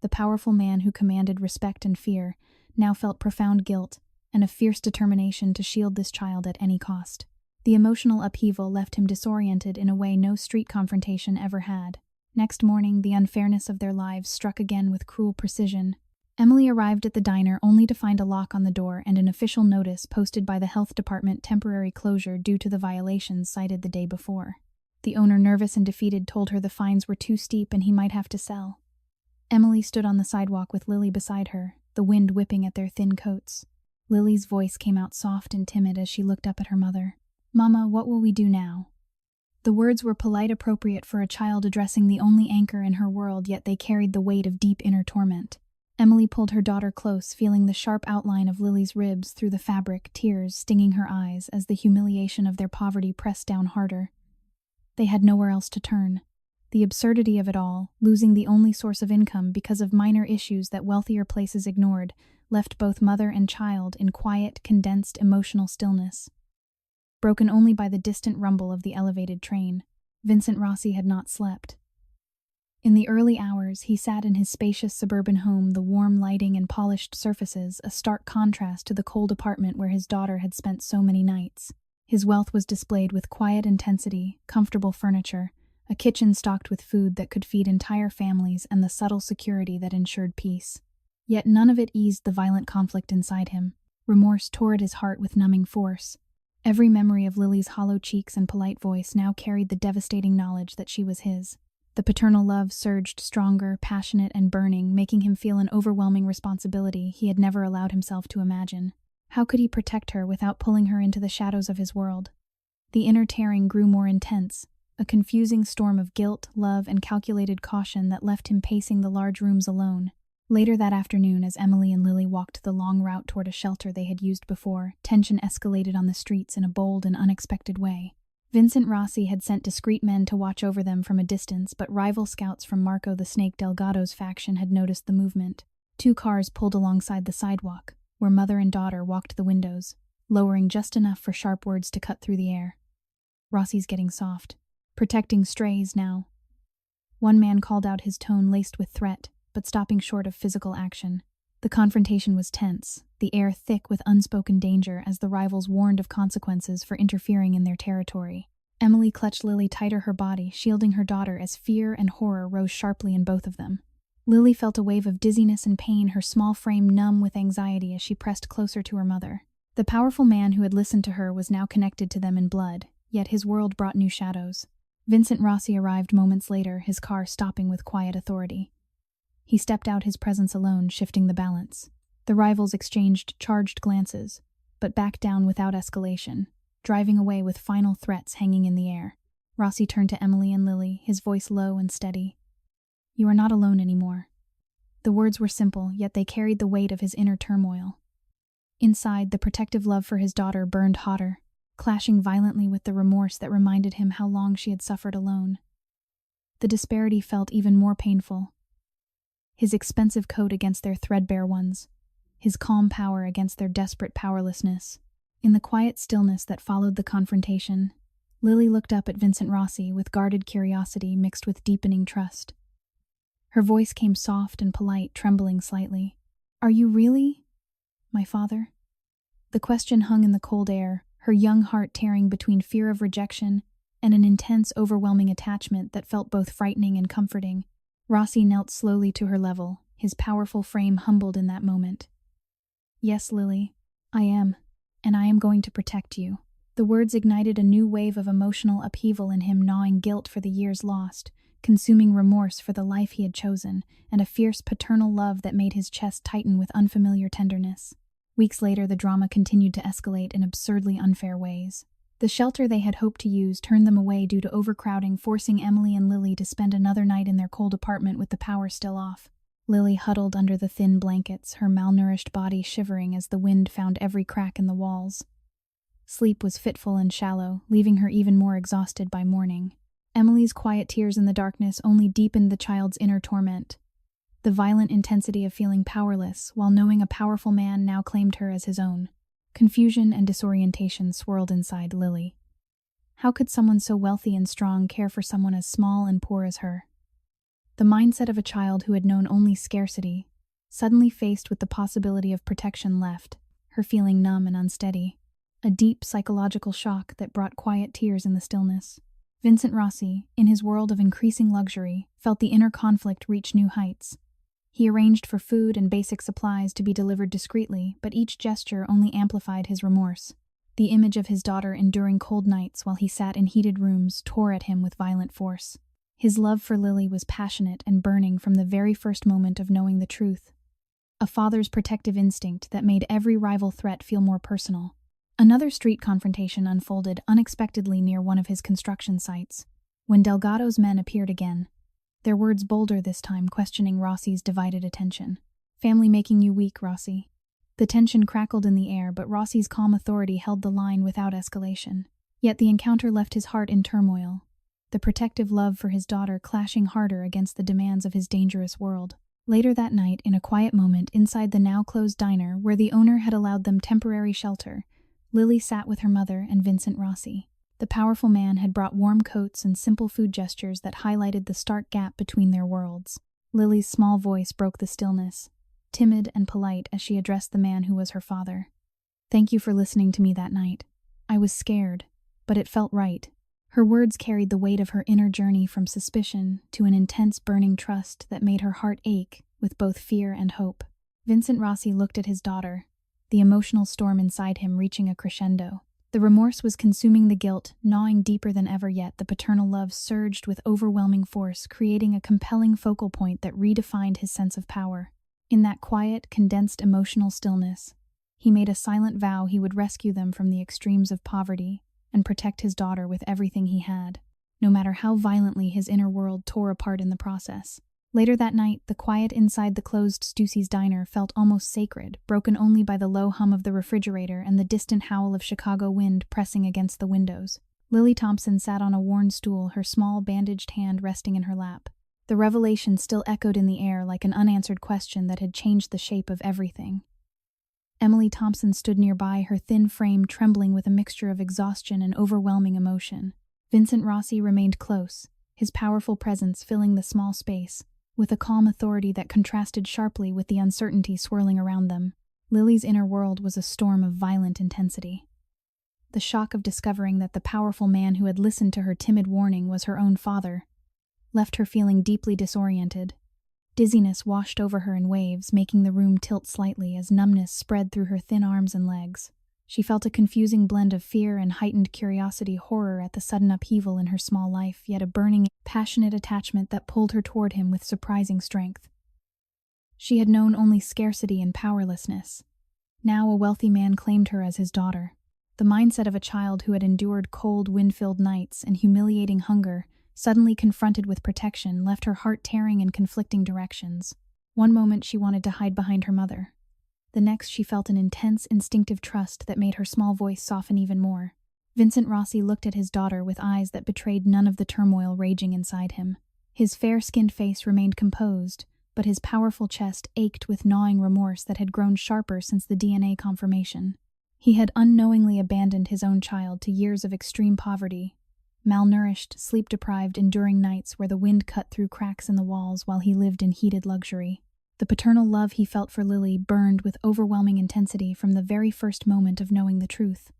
The powerful man who commanded respect and fear now felt profound guilt and a fierce determination to shield this child at any cost. The emotional upheaval left him disoriented in a way no street confrontation ever had. Next morning, the unfairness of their lives struck again with cruel precision. Emily arrived at the diner only to find a lock on the door and an official notice posted by the health department: temporary closure due to the violations cited the day before. The owner, nervous and defeated, told her the fines were too steep and he might have to sell. Emily stood on the sidewalk with Lily beside her, the wind whipping at their thin coats. Lily's voice came out soft and timid as she looked up at her mother. "Mama, what will we do now?" The words were polite, appropriate for a child addressing the only anchor in her world, yet they carried the weight of deep inner torment. Emily pulled her daughter close, feeling the sharp outline of Lily's ribs through the fabric, tears stinging her eyes as the humiliation of their poverty pressed down harder. They had nowhere else to turn. The absurdity of it all, losing the only source of income because of minor issues that wealthier places ignored, left both mother and child in quiet, condensed emotional stillness. Broken only by the distant rumble of the elevated train, Vincent Rossi had not slept. In the early hours, he sat in his spacious suburban home, the warm lighting and polished surfaces a stark contrast to the cold apartment where his daughter had spent so many nights. His wealth was displayed with quiet intensity, comfortable furniture, a kitchen stocked with food that could feed entire families, and the subtle security that ensured peace. Yet none of it eased the violent conflict inside him. Remorse tore at his heart with numbing force. Every memory of Lily's hollow cheeks and polite voice now carried the devastating knowledge that she was his. The paternal love surged stronger, passionate, and burning, making him feel an overwhelming responsibility he had never allowed himself to imagine. How could he protect her without pulling her into the shadows of his world? The inner tearing grew more intense, a confusing storm of guilt, love, and calculated caution that left him pacing the large rooms alone. Later that afternoon, as Emily and Lily walked the long route toward a shelter they had used before, tension escalated on the streets in a bold and unexpected way. Vincent Rossi had sent discreet men to watch over them from a distance, but rival scouts from Marco the Snake Delgado's faction had noticed the movement. 2 cars pulled alongside the sidewalk, where mother and daughter walked the windows, lowering just enough for sharp words to cut through the air. "Rossi's getting soft. Protecting strays now." One man called out, his tone laced with threat, but stopping short of physical action. The confrontation was tense, the air thick with unspoken danger as the rivals warned of consequences for interfering in their territory. Emily clutched Lily tighter, her body shielding her daughter as fear and horror rose sharply in both of them. Lily felt a wave of dizziness and pain, her small frame numb with anxiety as she pressed closer to her mother. The powerful man who had listened to her was now connected to them in blood, yet his world brought new shadows. Vincent Rossi arrived moments later, his car stopping with quiet authority. He stepped out, his presence alone shifting the balance. The rivals exchanged charged glances, but backed down without escalation, driving away with final threats hanging in the air. Rossi turned to Emily and Lily, his voice low and steady. "You are not alone anymore." The words were simple, yet they carried the weight of his inner turmoil. Inside, the protective love for his daughter burned hotter, clashing violently with the remorse that reminded him how long she had suffered alone. The disparity felt even more painful. His expensive coat against their threadbare ones, his calm power against their desperate powerlessness. In the quiet stillness that followed the confrontation, Lily looked up at Vincent Rossi with guarded curiosity mixed with deepening trust. Her voice came soft and polite, trembling slightly. "Are you really my father?" The question hung in the cold air, her young heart tearing between fear of rejection and an intense, overwhelming attachment that felt both frightening and comforting. Rossi knelt slowly to her level, his powerful frame humbled in that moment. "Yes, Lily, I am, and I am going to protect you." The words ignited a new wave of emotional upheaval in him, gnawing guilt for the years lost, consuming remorse for the life he had chosen, and a fierce paternal love that made his chest tighten with unfamiliar tenderness. Weeks later, the drama continued to escalate in absurdly unfair ways. The shelter they had hoped to use turned them away due to overcrowding, forcing Emily and Lily to spend another night in their cold apartment with the power still off. Lily huddled under the thin blankets, her malnourished body shivering as the wind found every crack in the walls. Sleep was fitful and shallow, leaving her even more exhausted by morning. Emily's quiet tears in the darkness only deepened the child's inner torment. The violent intensity of feeling powerless, while knowing a powerful man now claimed her as his own. Confusion and disorientation swirled inside Lily. How could someone so wealthy and strong care for someone as small and poor as her? The mindset of a child who had known only scarcity, suddenly faced with the possibility of protection, left her feeling numb and unsteady. A deep psychological shock that brought quiet tears in the stillness. Vincent Rossi, in his world of increasing luxury, felt the inner conflict reach new heights. He arranged for food and basic supplies to be delivered discreetly, but each gesture only amplified his remorse. The image of his daughter enduring cold nights while he sat in heated rooms tore at him with violent force. His love for Lily was passionate and burning from the very first moment of knowing the truth. A father's protective instinct that made every rival threat feel more personal. Another street confrontation unfolded unexpectedly near one of his construction sites, when Delgado's men appeared again, their words bolder this time, questioning Rossi's divided attention. "Family making you weak, Rossi." The tension crackled in the air, but Rossi's calm authority held the line without escalation. Yet the encounter left his heart in turmoil, the protective love for his daughter clashing harder against the demands of his dangerous world. Later that night, in a quiet moment inside the now-closed diner where the owner had allowed them temporary shelter, Lily sat with her mother and Vincent Rossi. The powerful man had brought warm coats and simple food gestures that highlighted the stark gap between their worlds. Lily's small voice broke the stillness, timid and polite as she addressed the man who was her father. "Thank you for listening to me that night. I was scared, but it felt right." Her words carried the weight of her inner journey from suspicion to an intense burning trust that made her heart ache with both fear and hope. Vincent Rossi looked at his daughter, the emotional storm inside him reaching a crescendo. The remorse was consuming the guilt, gnawing deeper than ever, yet the paternal love surged with overwhelming force, creating a compelling focal point that redefined his sense of power. In that quiet, condensed emotional stillness, he made a silent vow he would rescue them from the extremes of poverty and protect his daughter with everything he had, no matter how violently his inner world tore apart in the process. Later that night, the quiet inside the closed Stussy's diner felt almost sacred, broken only by the low hum of the refrigerator and the distant howl of Chicago wind pressing against the windows. Lily Thompson sat on a worn stool, her small bandaged hand resting in her lap. The revelation still echoed in the air like an unanswered question that had changed the shape of everything. Emily Thompson stood nearby, her thin frame trembling with a mixture of exhaustion and overwhelming emotion. Vincent Rossi remained close, his powerful presence filling the small space, with a calm authority that contrasted sharply with the uncertainty swirling around them. Lily's inner world was a storm of violent intensity. The shock of discovering that the powerful man who had listened to her timid warning was her own father left her feeling deeply disoriented. Dizziness washed over her in waves, making the room tilt slightly as numbness spread through her thin arms and legs. She felt a confusing blend of fear and heightened curiosity, horror at the sudden upheaval in her small life, yet a burning, passionate attachment that pulled her toward him with surprising strength. She had known only scarcity and powerlessness. Now a wealthy man claimed her as his daughter. The mindset of a child who had endured cold, wind-filled nights and humiliating hunger, suddenly confronted with protection, left her heart tearing in conflicting directions. One moment she wanted to hide behind her mother. The next she felt an intense, instinctive trust that made her small voice soften even more. Vincent Rossi looked at his daughter with eyes that betrayed none of the turmoil raging inside him. His fair-skinned face remained composed, but his powerful chest ached with gnawing remorse that had grown sharper since the DNA confirmation. He had unknowingly abandoned his own child to years of extreme poverty, malnourished, sleep-deprived, enduring nights where the wind cut through cracks in the walls while he lived in heated luxury. The paternal love he felt for Lily burned with overwhelming intensity from the very first moment of knowing the truth.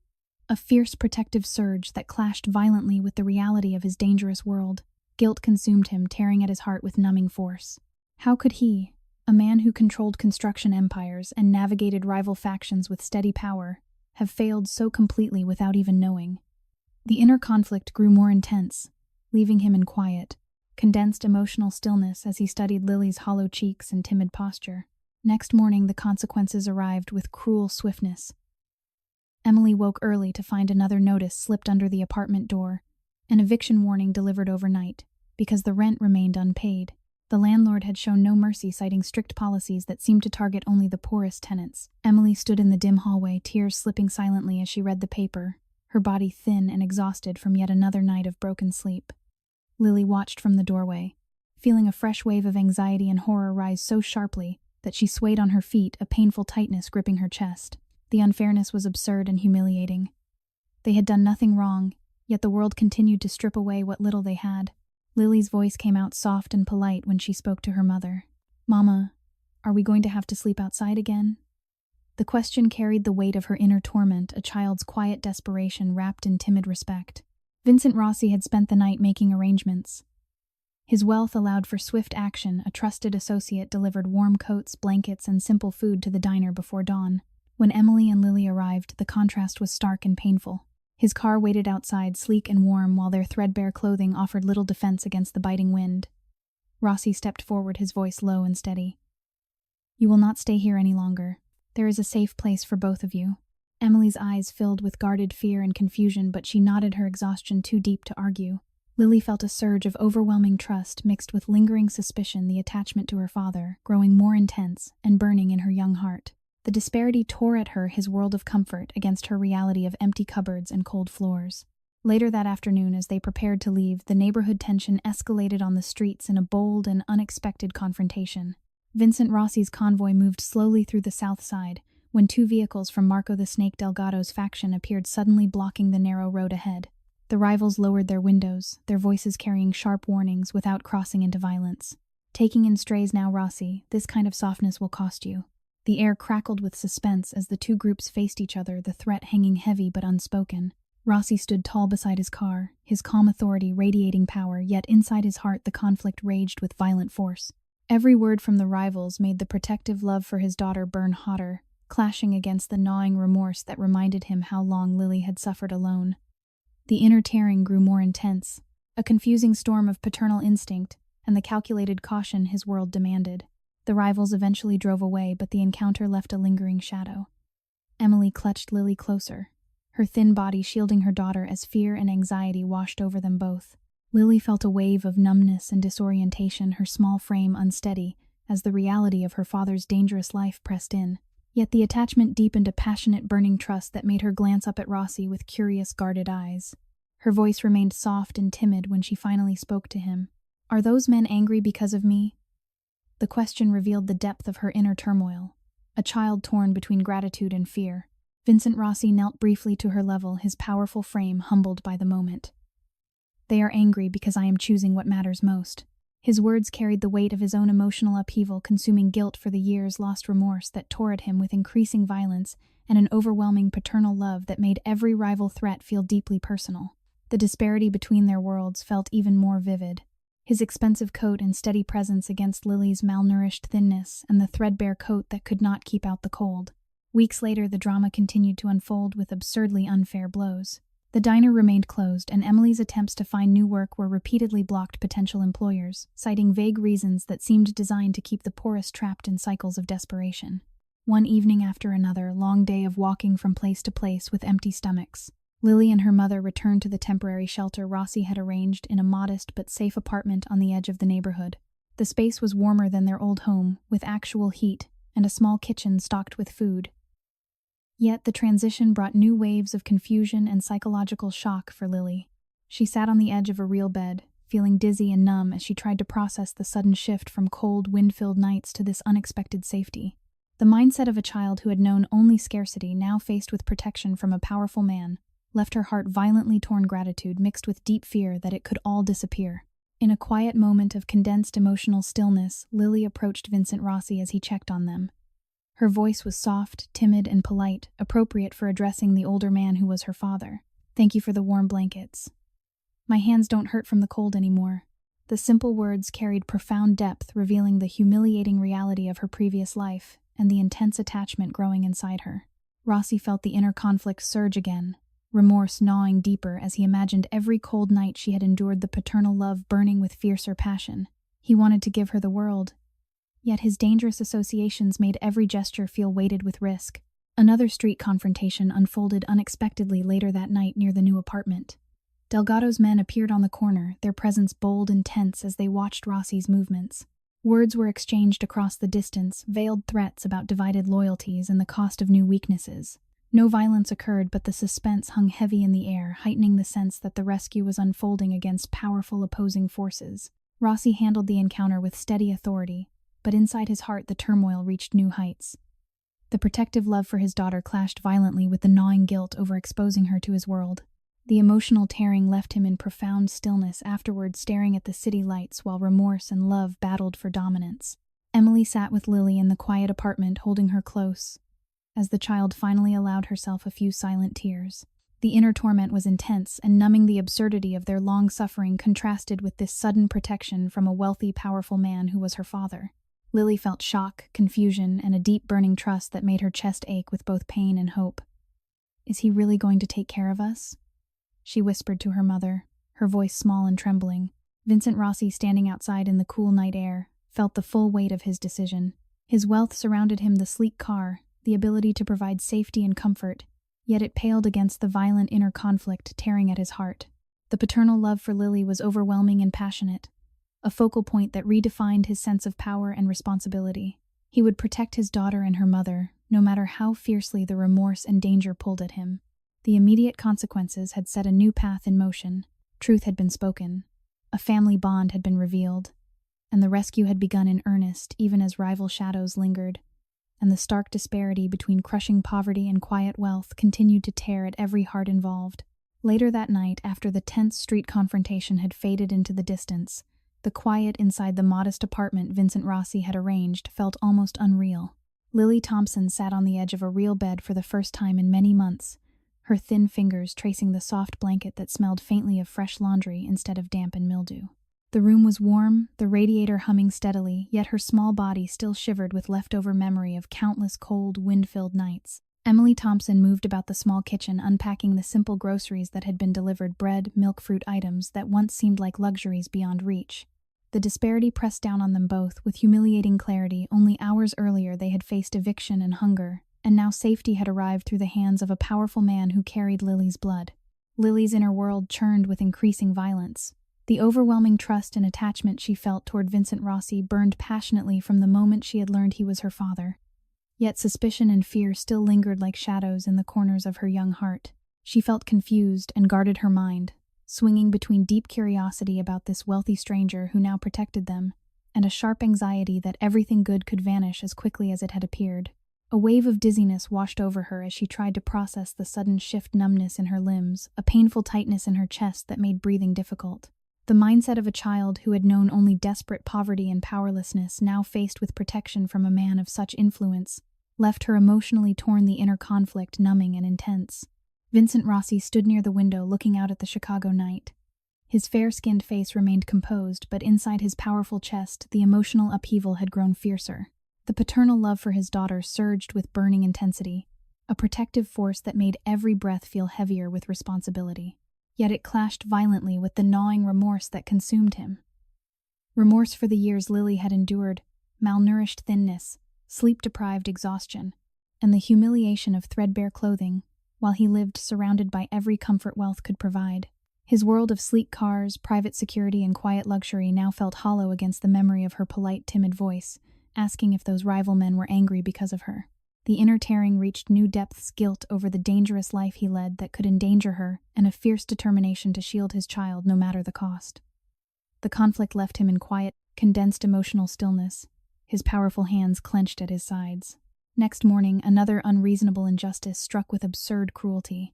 A fierce protective surge that clashed violently with the reality of his dangerous world. Guilt consumed him, tearing at his heart with numbing force. How could he, a man who controlled construction empires and navigated rival factions with steady power, have failed so completely without even knowing? The inner conflict grew more intense, leaving him in quiet, condensed emotional stillness as he studied Lily's hollow cheeks and timid posture. Next morning, the consequences arrived with cruel swiftness. Emily woke early to find another notice slipped under the apartment door, an eviction warning delivered overnight, because the rent remained unpaid. The landlord had shown no mercy, citing strict policies that seemed to target only the poorest tenants. Emily stood in the dim hallway, tears slipping silently as she read the paper, her body thin and exhausted from yet another night of broken sleep. Lily watched from the doorway, feeling a fresh wave of anxiety and horror rise so sharply that she swayed on her feet, a painful tightness gripping her chest. The unfairness was absurd and humiliating. They had done nothing wrong, yet the world continued to strip away what little they had. Lily's voice came out soft and polite when she spoke to her mother. "Mama, are we going to have to sleep outside again?" The question carried the weight of her inner torment, a child's quiet desperation wrapped in timid respect. Vincent Rossi had spent the night making arrangements. His wealth allowed for swift action. A trusted associate delivered warm coats, blankets, and simple food to the diner before dawn. When Emily and Lily arrived, the contrast was stark and painful. His car waited outside, sleek and warm, while their threadbare clothing offered little defense against the biting wind. Rossi stepped forward, his voice low and steady. "You will not stay here any longer. There is a safe place for both of you." Emily's eyes filled with guarded fear and confusion, but she nodded, her exhaustion too deep to argue. Lily felt a surge of overwhelming trust mixed with lingering suspicion, the attachment to her father growing more intense and burning in her young heart. The disparity tore at her, his world of comfort against her reality of empty cupboards and cold floors. Later that afternoon, as they prepared to leave, the neighborhood tension escalated on the streets in a bold and unexpected confrontation. Vincent Rossi's convoy moved slowly through the south side, when two vehicles from Marco the Snake Delgado's faction appeared, suddenly blocking the narrow road ahead. The rivals lowered their windows, their voices carrying sharp warnings without crossing into violence. "Taking in strays now, Rossi. This kind of softness will cost you." The air crackled with suspense as the two groups faced each other, the threat hanging heavy but unspoken. Rossi stood tall beside his car, his calm authority radiating power, yet inside his heart the conflict raged with violent force. Every word from the rivals made the protective love for his daughter burn hotter, clashing against the gnawing remorse that reminded him how long Lily had suffered alone. The inner tearing grew more intense, a confusing storm of paternal instinct and the calculated caution his world demanded. The rivals eventually drove away, but the encounter left a lingering shadow. Emily clutched Lily closer, her thin body shielding her daughter as fear and anxiety washed over them both. Lily felt a wave of numbness and disorientation, her small frame unsteady as the reality of her father's dangerous life pressed in. Yet the attachment deepened, a passionate, burning trust that made her glance up at Rossi with curious, guarded eyes. Her voice remained soft and timid when she finally spoke to him. "Are those men angry because of me?" The question revealed the depth of her inner turmoil, a child torn between gratitude and fear. Vincent Rossi knelt briefly to her level, his powerful frame humbled by the moment. "They are angry because I am choosing what matters most." His words carried the weight of his own emotional upheaval, consuming guilt for the years, lost remorse that tore at him with increasing violence, and an overwhelming paternal love that made every rival threat feel deeply personal. The disparity between their worlds felt even more vivid. His expensive coat and steady presence against Lily's malnourished thinness and the threadbare coat that could not keep out the cold. Weeks later, the drama continued to unfold with absurdly unfair blows. The diner remained closed, and Emily's attempts to find new work were repeatedly blocked potential employers, citing vague reasons that seemed designed to keep the poorest trapped in cycles of desperation. One evening after another, long day of walking from place to place with empty stomachs. Lily and her mother returned to the temporary shelter Rossi had arranged in a modest but safe apartment on the edge of the neighborhood. The space was warmer than their old home, with actual heat and a small kitchen stocked with food. Yet the transition brought new waves of confusion and psychological shock for Lily. She sat on the edge of a real bed, feeling dizzy and numb as she tried to process the sudden shift from cold, wind-filled nights to this unexpected safety. The mindset of a child who had known only scarcity, now faced with protection from a powerful man, left her heart violently torn gratitude mixed with deep fear that it could all disappear. In a quiet moment of condensed emotional stillness, Lily approached Vincent Rossi as he checked on them. Her voice was soft, timid, and polite, appropriate for addressing the older man who was her father. "Thank you for the warm blankets. My hands don't hurt from the cold anymore." The simple words carried profound depth, revealing the humiliating reality of her previous life and the intense attachment growing inside her. Rossi felt the inner conflict surge again, remorse gnawing deeper as he imagined every cold night she had endured, the paternal love burning with fiercer passion. He wanted to give her the world, yet his dangerous associations made every gesture feel weighted with risk. Another street confrontation unfolded unexpectedly later that night near the new apartment. Delgado's men appeared on the corner, their presence bold and tense as they watched Rossi's movements. Words were exchanged across the distance, veiled threats about divided loyalties and the cost of new weaknesses. No violence occurred, but the suspense hung heavy in the air, heightening the sense that the rescue was unfolding against powerful opposing forces. Rossi handled the encounter with steady authority, but inside his heart the turmoil reached new heights. The protective love for his daughter clashed violently with the gnawing guilt over exposing her to his world. The emotional tearing left him in profound stillness afterward, staring at the city lights while remorse and love battled for dominance. Emily sat with Lily in the quiet apartment, holding her close, as the child finally allowed herself a few silent tears. The inner torment was intense, and numbing the absurdity of their long suffering contrasted with this sudden protection from a wealthy, powerful man who was her father. Lily felt shock, confusion, and a deep burning trust that made her chest ache with both pain and hope. "Is he really going to take care of us?" she whispered to her mother, her voice small and trembling. Vincent Rossi, standing outside in the cool night air, felt the full weight of his decision. His wealth surrounded him, the sleek car, the ability to provide safety and comfort, yet it paled against the violent inner conflict tearing at his heart. The paternal love for Lily was overwhelming and passionate, a focal point that redefined his sense of power and responsibility. He would protect his daughter and her mother, no matter how fiercely the remorse and danger pulled at him. The immediate consequences had set a new path in motion. Truth had been spoken, a family bond had been revealed, and the rescue had begun in earnest, even as rival shadows lingered, and the stark disparity between crushing poverty and quiet wealth continued to tear at every heart involved. Later that night, after the tense street confrontation had faded into the distance, the quiet inside the modest apartment Vincent Rossi had arranged felt almost unreal. Lily Thompson sat on the edge of a real bed for the first time in many months, her thin fingers tracing the soft blanket that smelled faintly of fresh laundry instead of damp and mildew. The room was warm, the radiator humming steadily, yet her small body still shivered with leftover memory of countless cold, wind-filled nights. Emily Thompson moved about the small kitchen, unpacking the simple groceries that had been delivered, bread, milk, fruit items that once seemed like luxuries beyond reach. The disparity pressed down on them both with humiliating clarity. Only hours earlier they had faced eviction and hunger, and now safety had arrived through the hands of a powerful man who carried Lily's blood. Lily's inner world churned with increasing violence. The overwhelming trust and attachment she felt toward Vincent Rossi burned passionately from the moment she had learned he was her father. Yet suspicion and fear still lingered like shadows in the corners of her young heart. She felt confused and guarded her mind, swinging between deep curiosity about this wealthy stranger who now protected them, and a sharp anxiety that everything good could vanish as quickly as it had appeared. A wave of dizziness washed over her as she tried to process the sudden shift, numbness in her limbs, a painful tightness in her chest that made breathing difficult. The mindset of a child who had known only desperate poverty and powerlessness, now faced with protection from a man of such influence, left her emotionally torn, the inner conflict numbing and intense. Vincent Rossi stood near the window looking out at the Chicago night. His fair-skinned face remained composed, but inside his powerful chest, the emotional upheaval had grown fiercer. The paternal love for his daughter surged with burning intensity, a protective force that made every breath feel heavier with responsibility. Yet it clashed violently with the gnawing remorse that consumed him. Remorse for the years Lily had endured, malnourished thinness, sleep-deprived exhaustion, and the humiliation of threadbare clothing, while he lived surrounded by every comfort wealth could provide. His world of sleek cars, private security, and quiet luxury now felt hollow against the memory of her polite, timid voice, asking if those rival men were angry because of her. The inner tearing reached new depths, guilt over the dangerous life he led that could endanger her, and a fierce determination to shield his child no matter the cost. The conflict left him in quiet, condensed emotional stillness, his powerful hands clenched at his sides. Next morning, another unreasonable injustice struck with absurd cruelty.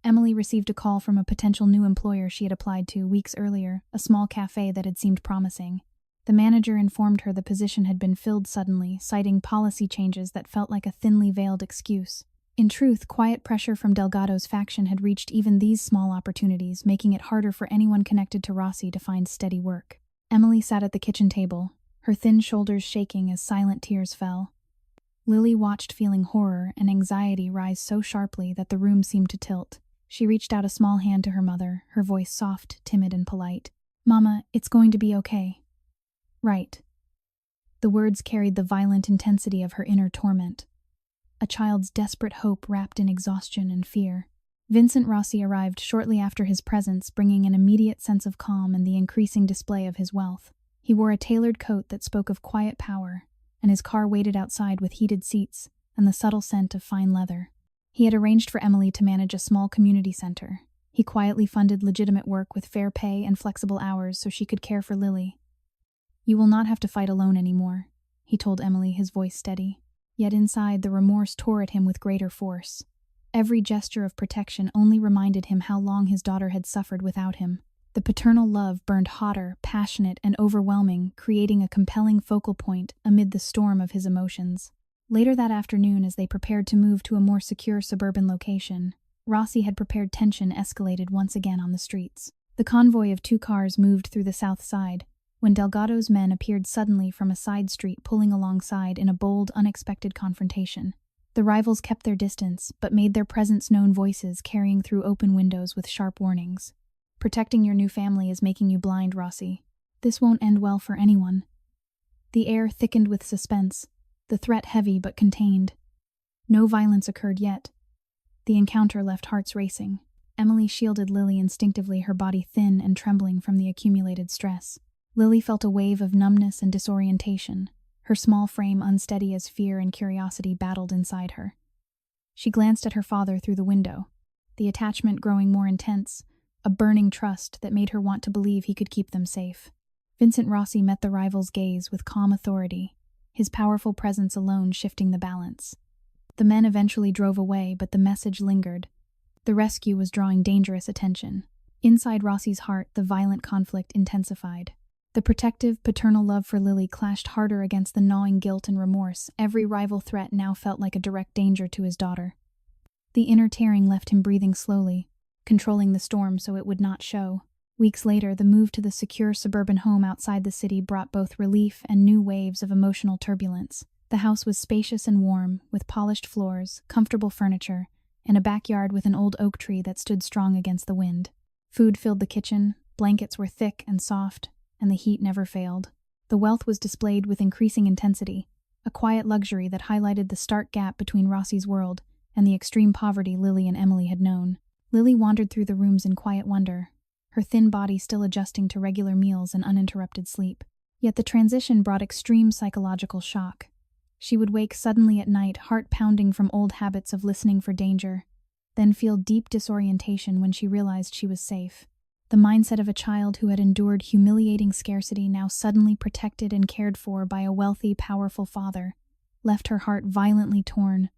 Emily received a call from a potential new employer she had applied to weeks earlier, a small cafe that had seemed promising. The manager informed her the position had been filled suddenly, citing policy changes that felt like a thinly veiled excuse. In truth, quiet pressure from Delgado's faction had reached even these small opportunities, making it harder for anyone connected to Rossi to find steady work. Emily sat at the kitchen table, her thin shoulders shaking as silent tears fell. Lily watched, feeling horror and anxiety rise so sharply that the room seemed to tilt. She reached out a small hand to her mother, her voice soft, timid, and polite. "Mama, it's going to be okay." "Right." The words carried the violent intensity of her inner torment. A child's desperate hope wrapped in exhaustion and fear. Vincent Rossi arrived shortly after his presence, bringing an immediate sense of calm and the increasing display of his wealth. He wore a tailored coat that spoke of quiet power, and his car waited outside with heated seats and the subtle scent of fine leather. He had arranged for Emily to manage a small community center. He quietly funded legitimate work with fair pay and flexible hours so she could care for Lily. "You will not have to fight alone anymore," he told Emily, his voice steady. Yet inside, the remorse tore at him with greater force. Every gesture of protection only reminded him how long his daughter had suffered without him. The paternal love burned hotter, passionate, and overwhelming, creating a compelling focal point amid the storm of his emotions. Later that afternoon, as they prepared to move to a more secure suburban location, Rossi had prepared tension escalated once again on the streets. The convoy of 2 cars moved through the south side, when Delgado's men appeared suddenly from a side street, pulling alongside in a bold, unexpected confrontation. The rivals kept their distance, but made their presence known, voices carrying through open windows with sharp warnings. "Protecting your new family is making you blind, Rossi. This won't end well for anyone." The air thickened with suspense, the threat heavy but contained. No violence occurred yet. The encounter left hearts racing. Emily shielded Lily instinctively, her body thin and trembling from the accumulated stress. Lily felt a wave of numbness and disorientation, her small frame unsteady as fear and curiosity battled inside her. She glanced at her father through the window, the attachment growing more intense, a burning trust that made her want to believe he could keep them safe. Vincent Rossi met the rival's gaze with calm authority, his powerful presence alone shifting the balance. The men eventually drove away, but the message lingered. The rescue was drawing dangerous attention. Inside Rossi's heart, the violent conflict intensified. The protective, paternal love for Lily clashed harder against the gnawing guilt and remorse. Every rival threat now felt like a direct danger to his daughter. The inner tearing left him breathing slowly, controlling the storm so it would not show. Weeks later, the move to the secure suburban home outside the city brought both relief and new waves of emotional turbulence. The house was spacious and warm, with polished floors, comfortable furniture, and a backyard with an old oak tree that stood strong against the wind. Food filled the kitchen, blankets were thick and soft, and the heat never failed. The wealth was displayed with increasing intensity, a quiet luxury that highlighted the stark gap between Rossi's world and the extreme poverty Lily and Emily had known. Lily wandered through the rooms in quiet wonder, her thin body still adjusting to regular meals and uninterrupted sleep. Yet the transition brought extreme psychological shock. She would wake suddenly at night, heart pounding from old habits of listening for danger, then feel deep disorientation when she realized she was safe. The mindset of a child who had endured humiliating scarcity, now suddenly protected and cared for by a wealthy, powerful father, left her heart violently torn,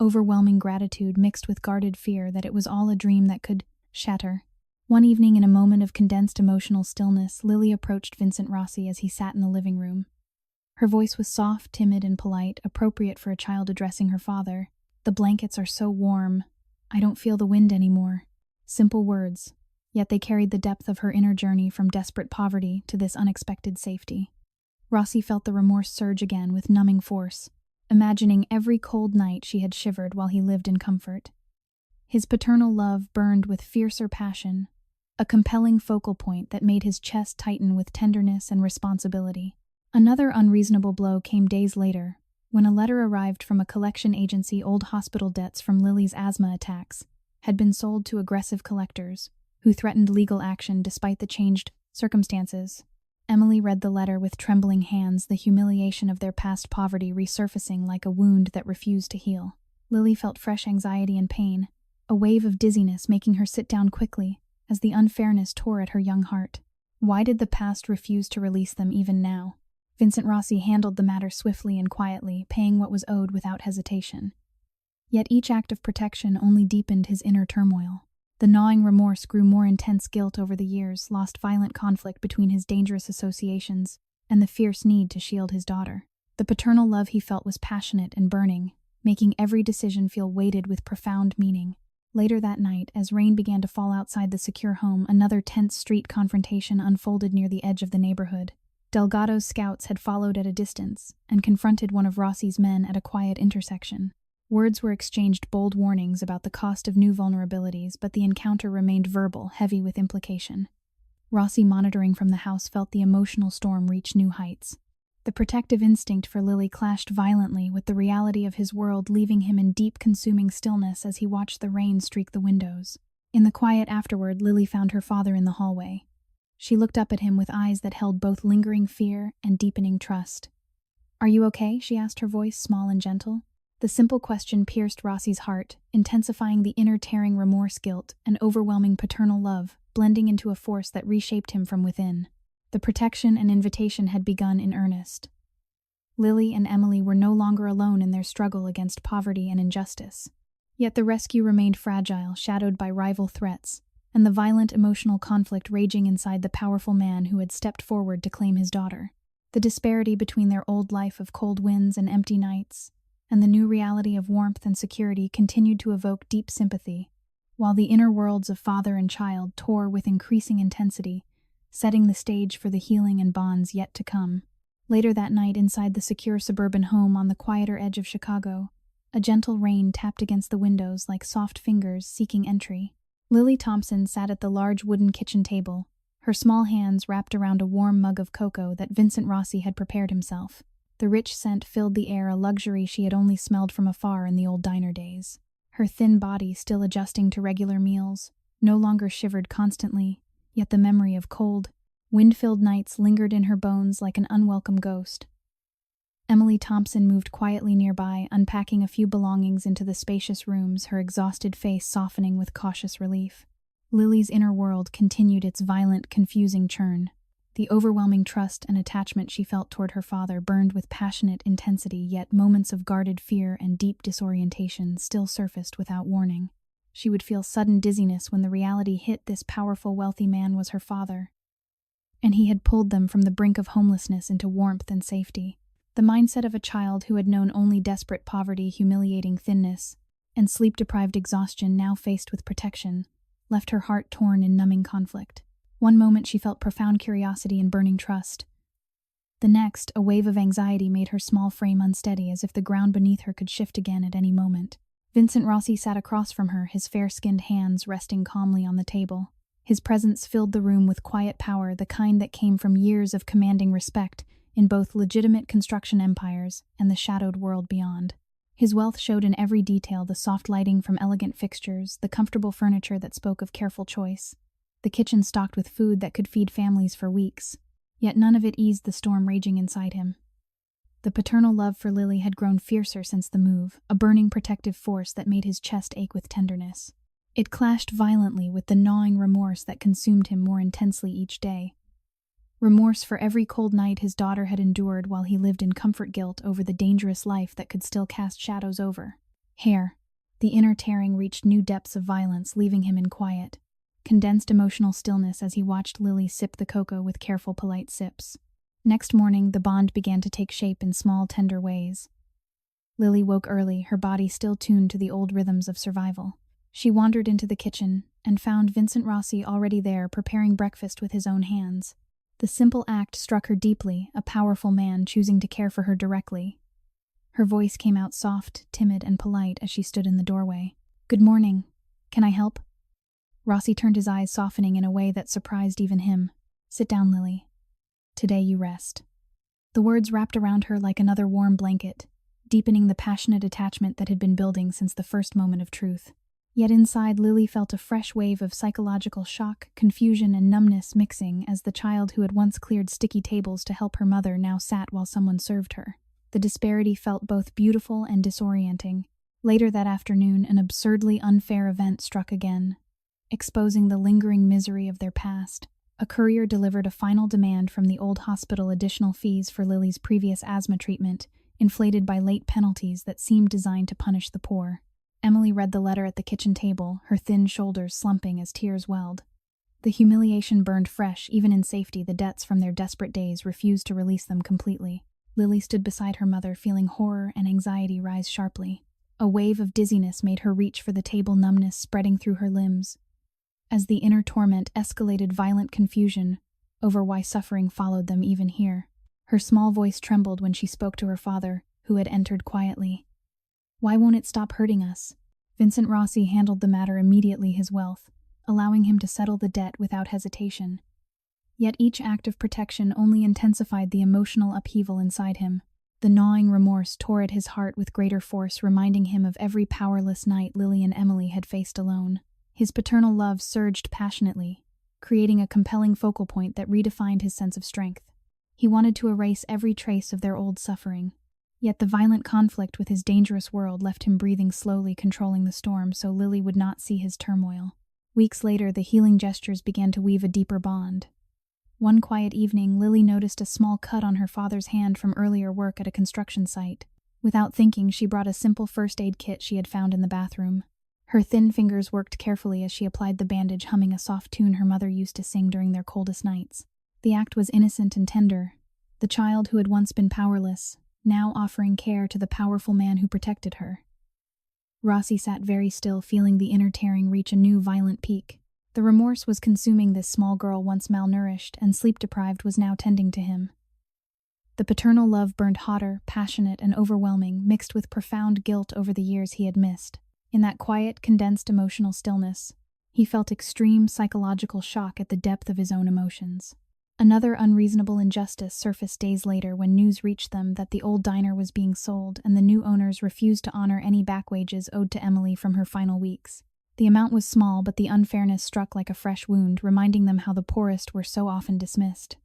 overwhelming gratitude mixed with guarded fear that it was all a dream that could shatter. One evening, in a moment of condensed emotional stillness, Lily approached Vincent Rossi as he sat in the living room. Her voice was soft, timid, and polite, appropriate for a child addressing her father. "The blankets are so warm. I don't feel the wind anymore." Simple words, yet they carried the depth of her inner journey from desperate poverty to this unexpected safety. Rossi felt the remorse surge again with numbing force, imagining every cold night she had shivered while he lived in comfort. His paternal love burned with fiercer passion, a compelling focal point that made his chest tighten with tenderness and responsibility. Another unreasonable blow came days later, when a letter arrived from a collection agency. Old hospital debts from Lily's asthma attacks had been sold to aggressive collectors, who threatened legal action despite the changed circumstances. Emily read the letter with trembling hands, the humiliation of their past poverty resurfacing like a wound that refused to heal. Lily felt fresh anxiety and pain, a wave of dizziness making her sit down quickly as the unfairness tore at her young heart. Why did the past refuse to release them even now? Vincent Rossi handled the matter swiftly and quietly, paying what was owed without hesitation. Yet each act of protection only deepened his inner turmoil. The gnawing remorse grew more intense. Guilt over the years, lost violent conflict between his dangerous associations, and the fierce need to shield his daughter. The paternal love he felt was passionate and burning, making every decision feel weighted with profound meaning. Later that night, as rain began to fall outside the secure home, another tense street confrontation unfolded near the edge of the neighborhood. Delgado's scouts had followed at a distance and confronted one of Rossi's men at a quiet intersection. Words were exchanged, bold warnings about the cost of new vulnerabilities, but the encounter remained verbal, heavy with implication. Rossi, monitoring from the house, felt the emotional storm reach new heights. The protective instinct for Lily clashed violently with the reality of his world, leaving him in deep, consuming stillness as he watched the rain streak the windows. In the quiet afterward, Lily found her father in the hallway. She looked up at him with eyes that held both lingering fear and deepening trust. "Are you okay?" she asked, her voice small and gentle. The simple question pierced Rossi's heart, intensifying the inner tearing remorse, guilt, and overwhelming paternal love, blending into a force that reshaped him from within. The protection and invitation had begun in earnest. Lily and Emily were no longer alone in their struggle against poverty and injustice. Yet the rescue remained fragile, shadowed by rival threats, and the violent emotional conflict raging inside the powerful man who had stepped forward to claim his daughter. The disparity between their old life of cold winds and empty nights, and the new reality of warmth and security continued to evoke deep sympathy, while the inner worlds of father and child tore with increasing intensity, setting the stage for the healing and bonds yet to come. Later that night, inside the secure suburban home on the quieter edge of Chicago, a gentle rain tapped against the windows like soft fingers seeking entry. Lily Thompson sat at the large wooden kitchen table, her small hands wrapped around a warm mug of cocoa that Vincent Rossi had prepared himself. The rich scent filled the air, a luxury she had only smelled from afar in the old diner days. Her thin body, still adjusting to regular meals, no longer shivered constantly, yet the memory of cold, wind-filled nights lingered in her bones like an unwelcome ghost. Emily Thompson moved quietly nearby, unpacking a few belongings into the spacious rooms, her exhausted face softening with cautious relief. Lily's inner world continued its violent, confusing churn. The overwhelming trust and attachment she felt toward her father burned with passionate intensity, yet moments of guarded fear and deep disorientation still surfaced without warning. She would feel sudden dizziness when the reality hit: this powerful, wealthy man was her father, and he had pulled them from the brink of homelessness into warmth and safety. The mindset of a child who had known only desperate poverty, humiliating thinness, and sleep-deprived exhaustion, now faced with protection, left her heart torn in numbing conflict. One moment she felt profound curiosity and burning trust. The next, a wave of anxiety made her small frame unsteady, as if the ground beneath her could shift again at any moment. Vincent Rossi sat across from her, his fair-skinned hands resting calmly on the table. His presence filled the room with quiet power, the kind that came from years of commanding respect in both legitimate construction empires and the shadowed world beyond. His wealth showed in every detail: the soft lighting from elegant fixtures, the comfortable furniture that spoke of careful choice, the kitchen stocked with food that could feed families for weeks. Yet none of it eased the storm raging inside him. The paternal love for Lily had grown fiercer since the move, a burning protective force that made his chest ache with tenderness. It clashed violently with the gnawing remorse that consumed him more intensely each day. Remorse for every cold night his daughter had endured while he lived in comfort, guilt over the dangerous life that could still cast shadows over. Here, the inner tearing reached new depths of violence, leaving him in quiet, condensed emotional stillness as he watched Lily sip the cocoa with careful, polite sips. Next morning, the bond began to take shape in small, tender ways. Lily woke early, her body still tuned to the old rhythms of survival. She wandered into the kitchen and found Vincent Rossi already there, preparing breakfast with his own hands. The simple act struck her deeply, a powerful man choosing to care for her directly. Her voice came out soft, timid, and polite as she stood in the doorway. "Good morning. Can I help?" Rossi turned, his eyes softening in a way that surprised even him. "Sit down, Lily. Today you rest." The words wrapped around her like another warm blanket, deepening the passionate attachment that had been building since the first moment of truth. Yet inside, Lily felt a fresh wave of psychological shock, confusion, and numbness mixing as the child who had once cleared sticky tables to help her mother now sat while someone served her. The disparity felt both beautiful and disorienting. Later that afternoon, an absurdly unfair event struck again, exposing the lingering misery of their past. A courier delivered a final demand from the old hospital: additional fees for Lily's previous asthma treatment, inflated by late penalties that seemed designed to punish the poor. Emily read the letter at the kitchen table, her thin shoulders slumping as tears welled. The humiliation burned fresh. Even in safety, the debts from their desperate days refused to release them completely. Lily stood beside her mother, feeling horror and anxiety rise sharply. A wave of dizziness made her reach for the table, numbness spreading through her limbs. As the inner torment escalated, violent confusion over why suffering followed them even here. Her small voice trembled when she spoke to her father, who had entered quietly. "Why won't it stop hurting us?" Vincent Rossi handled the matter immediately, his wealth, allowing him to settle the debt without hesitation. Yet each act of protection only intensified the emotional upheaval inside him. The gnawing remorse tore at his heart with greater force, reminding him of every powerless night Lily and Emily had faced alone. His paternal love surged passionately, creating a compelling focal point that redefined his sense of strength. He wanted to erase every trace of their old suffering. Yet the violent conflict with his dangerous world left him breathing slowly, controlling the storm so Lily would not see his turmoil. Weeks later, the healing gestures began to weave a deeper bond. One quiet evening, Lily noticed a small cut on her father's hand from earlier work at a construction site. Without thinking, she brought a simple first aid kit she had found in the bathroom. Her thin fingers worked carefully as she applied the bandage, humming a soft tune her mother used to sing during their coldest nights. The act was innocent and tender. The child who had once been powerless, now offering care to the powerful man who protected her. Rossi sat very still, feeling the inner tearing reach a new violent peak. The remorse was consuming this small girl, once malnourished and sleep-deprived, was now tending to him. The paternal love burned hotter, passionate, and overwhelming, mixed with profound guilt over the years he had missed. In that quiet, condensed emotional stillness, he felt extreme psychological shock at the depth of his own emotions. Another unreasonable injustice surfaced days later when news reached them that the old diner was being sold and the new owners refused to honor any back wages owed to Emily from her final weeks. The amount was small, but the unfairness struck like a fresh wound, reminding them how the poorest were so often dismissed.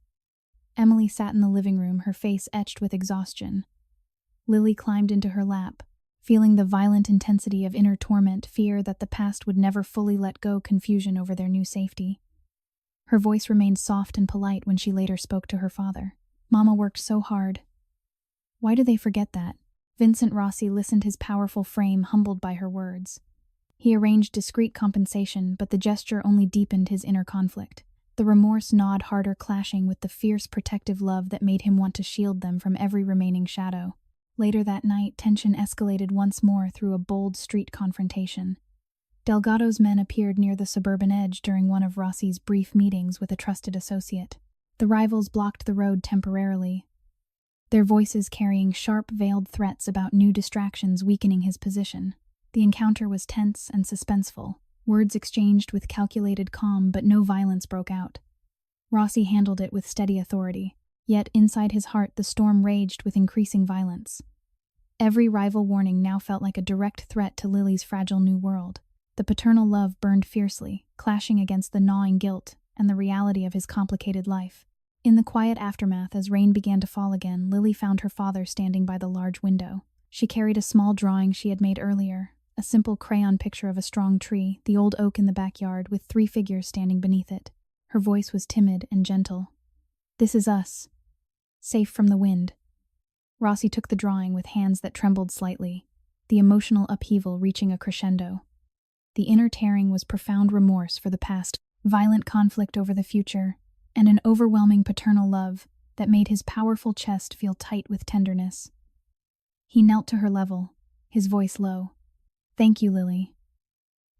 Emily sat in the living room, her face etched with exhaustion. Lily climbed into her lap, feeling the violent intensity of inner torment, fear that the past would never fully let go, confusion over their new safety. Her voice remained soft and polite when she later spoke to her father. "Mama worked so hard. Why do they forget that?" Vincent Rossi listened, his powerful frame humbled by her words. He arranged discreet compensation, but the gesture only deepened his inner conflict. The remorse gnawed harder, clashing with the fierce protective love that made him want to shield them from every remaining shadow. Later that night, tension escalated once more through a bold street confrontation. Delgado's men appeared near the suburban edge during one of Rossi's brief meetings with a trusted associate. The rivals blocked the road temporarily, their voices carrying sharp, veiled threats about new distractions weakening his position. The encounter was tense and suspenseful, words exchanged with calculated calm, but no violence broke out. Rossi handled it with steady authority, yet inside his heart the storm raged with increasing violence. Every rival warning now felt like a direct threat to Lily's fragile new world. The paternal love burned fiercely, clashing against the gnawing guilt and the reality of his complicated life. In the quiet aftermath, as rain began to fall again, Lily found her father standing by the large window. She carried a small drawing she had made earlier, a simple crayon picture of a strong tree, the old oak in the backyard, with 3 figures standing beneath it. Her voice was timid and gentle. "This is us, safe from the wind." Rossi took the drawing with hands that trembled slightly, the emotional upheaval reaching a crescendo. The inner tearing was profound remorse for the past, violent conflict over the future, and an overwhelming paternal love that made his powerful chest feel tight with tenderness. He knelt to her level, his voice low. "Thank you, Lily.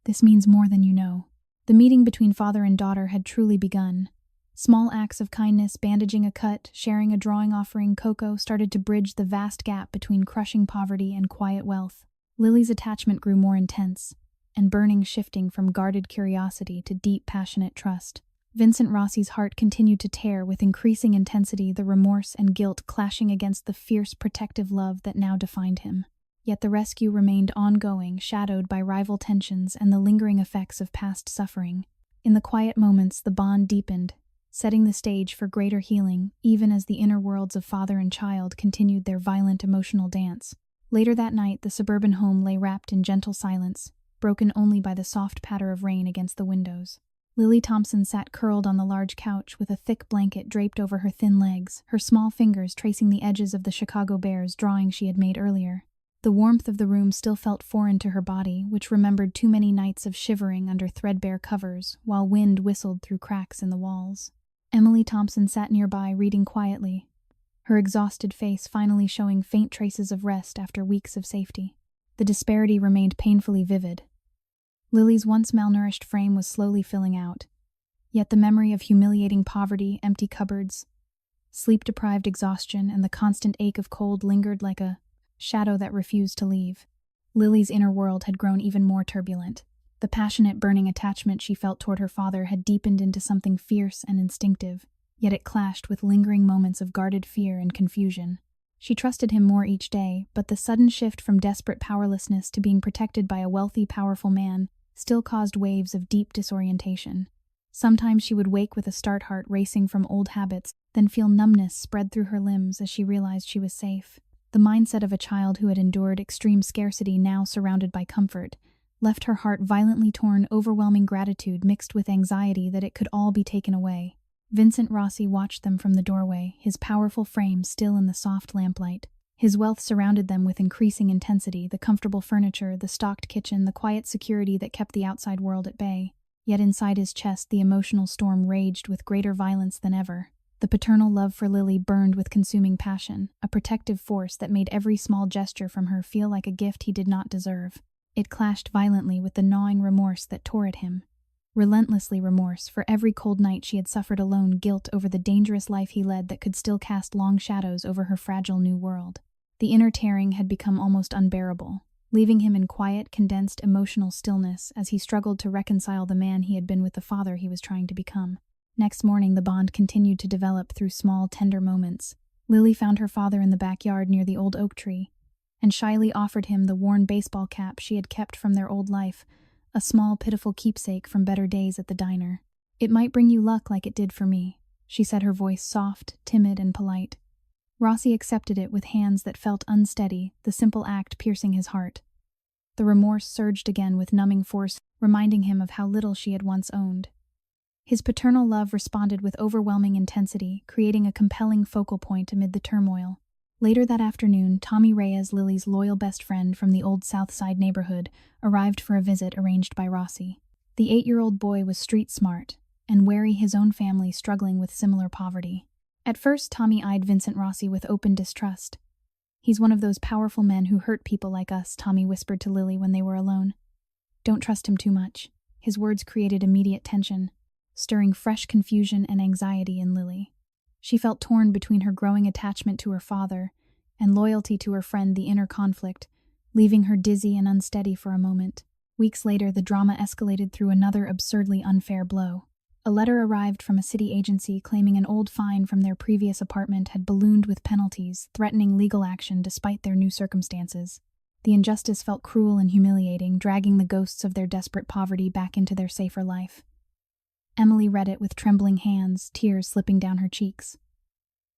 This means more than you know." The meeting between father and daughter had truly begun. Small acts of kindness, bandaging a cut, sharing a drawing, offering cocoa, started to bridge the vast gap between crushing poverty and quiet wealth. Lily's attachment grew more intense, and burning, shifting from guarded curiosity to deep, passionate trust. Vincent Rossi's heart continued to tear with increasing intensity, the remorse and guilt clashing against the fierce, protective love that now defined him. Yet the rescue remained ongoing, shadowed by rival tensions and the lingering effects of past suffering. In the quiet moments, the bond deepened, setting the stage for greater healing, even as the inner worlds of father and child continued their violent emotional dance. Later that night, the suburban home lay wrapped in gentle silence, broken only by the soft patter of rain against the windows. Lily Thompson sat curled on the large couch with a thick blanket draped over her thin legs, her small fingers tracing the edges of the Chicago Bears drawing she had made earlier. The warmth of the room still felt foreign to her body, which remembered too many nights of shivering under threadbare covers while wind whistled through cracks in the walls. Emily Thompson sat nearby, reading quietly, her exhausted face finally showing faint traces of rest after weeks of safety. The disparity remained painfully vivid. Lily's once malnourished frame was slowly filling out, yet the memory of humiliating poverty, empty cupboards, sleep-deprived exhaustion, and the constant ache of cold lingered like a shadow that refused to leave. Lily's inner world had grown even more turbulent. The passionate, burning attachment she felt toward her father had deepened into something fierce and instinctive, yet it clashed with lingering moments of guarded fear and confusion. She trusted him more each day, but the sudden shift from desperate powerlessness to being protected by a wealthy, powerful man still caused waves of deep disorientation. Sometimes she would wake with a start heart racing from old habits, then feel numbness spread through her limbs as she realized she was safe. The mindset of a child who had endured extreme scarcity, now surrounded by comfort, left her heart violently torn, overwhelming gratitude mixed with anxiety that it could all be taken away. Vincent Rossi watched them from the doorway, his powerful frame still in the soft lamplight. His wealth surrounded them with increasing intensity, the comfortable furniture, the stocked kitchen, the quiet security that kept the outside world at bay. Yet inside his chest the emotional storm raged with greater violence than ever. The paternal love for Lily burned with consuming passion, a protective force that made every small gesture from her feel like a gift he did not deserve. It clashed violently with the gnawing remorse that tore at him. Relentlessly remorse for every cold night she had suffered alone, guilt over the dangerous life he led that could still cast long shadows over her fragile new world. The inner tearing had become almost unbearable, leaving him in quiet, condensed emotional stillness as he struggled to reconcile the man he had been with the father he was trying to become. Next morning, the bond continued to develop through small, tender moments. Lily found her father in the backyard near the old oak tree, and shyly offered him the worn baseball cap she had kept from their old life, a small, pitiful keepsake from better days at the diner. "It might bring you luck like it did for me," she said, her voice soft, timid, and polite. Rossi accepted it with hands that felt unsteady, the simple act piercing his heart. The remorse surged again with numbing force, reminding him of how little she had once owned. His paternal love responded with overwhelming intensity, creating a compelling focal point amid the turmoil. Later that afternoon, Tommy Reyes, Lily's loyal best friend from the old South Side neighborhood, arrived for a visit arranged by Rossi. The 8-year-old boy was street smart and wary his own family struggling with similar poverty. At first, Tommy eyed Vincent Rossi with open distrust. "He's one of those powerful men who hurt people like us," Tommy whispered to Lily when they were alone. "Don't trust him too much." His words created immediate tension, stirring fresh confusion and anxiety in Lily. She felt torn between her growing attachment to her father and loyalty to her friend, the inner conflict, leaving her dizzy and unsteady for a moment. Weeks later, the drama escalated through another absurdly unfair blow. A letter arrived from a city agency claiming an old fine from their previous apartment had ballooned with penalties, threatening legal action despite their new circumstances. The injustice felt cruel and humiliating, dragging the ghosts of their desperate poverty back into their safer life. Emily read it with trembling hands, tears slipping down her cheeks.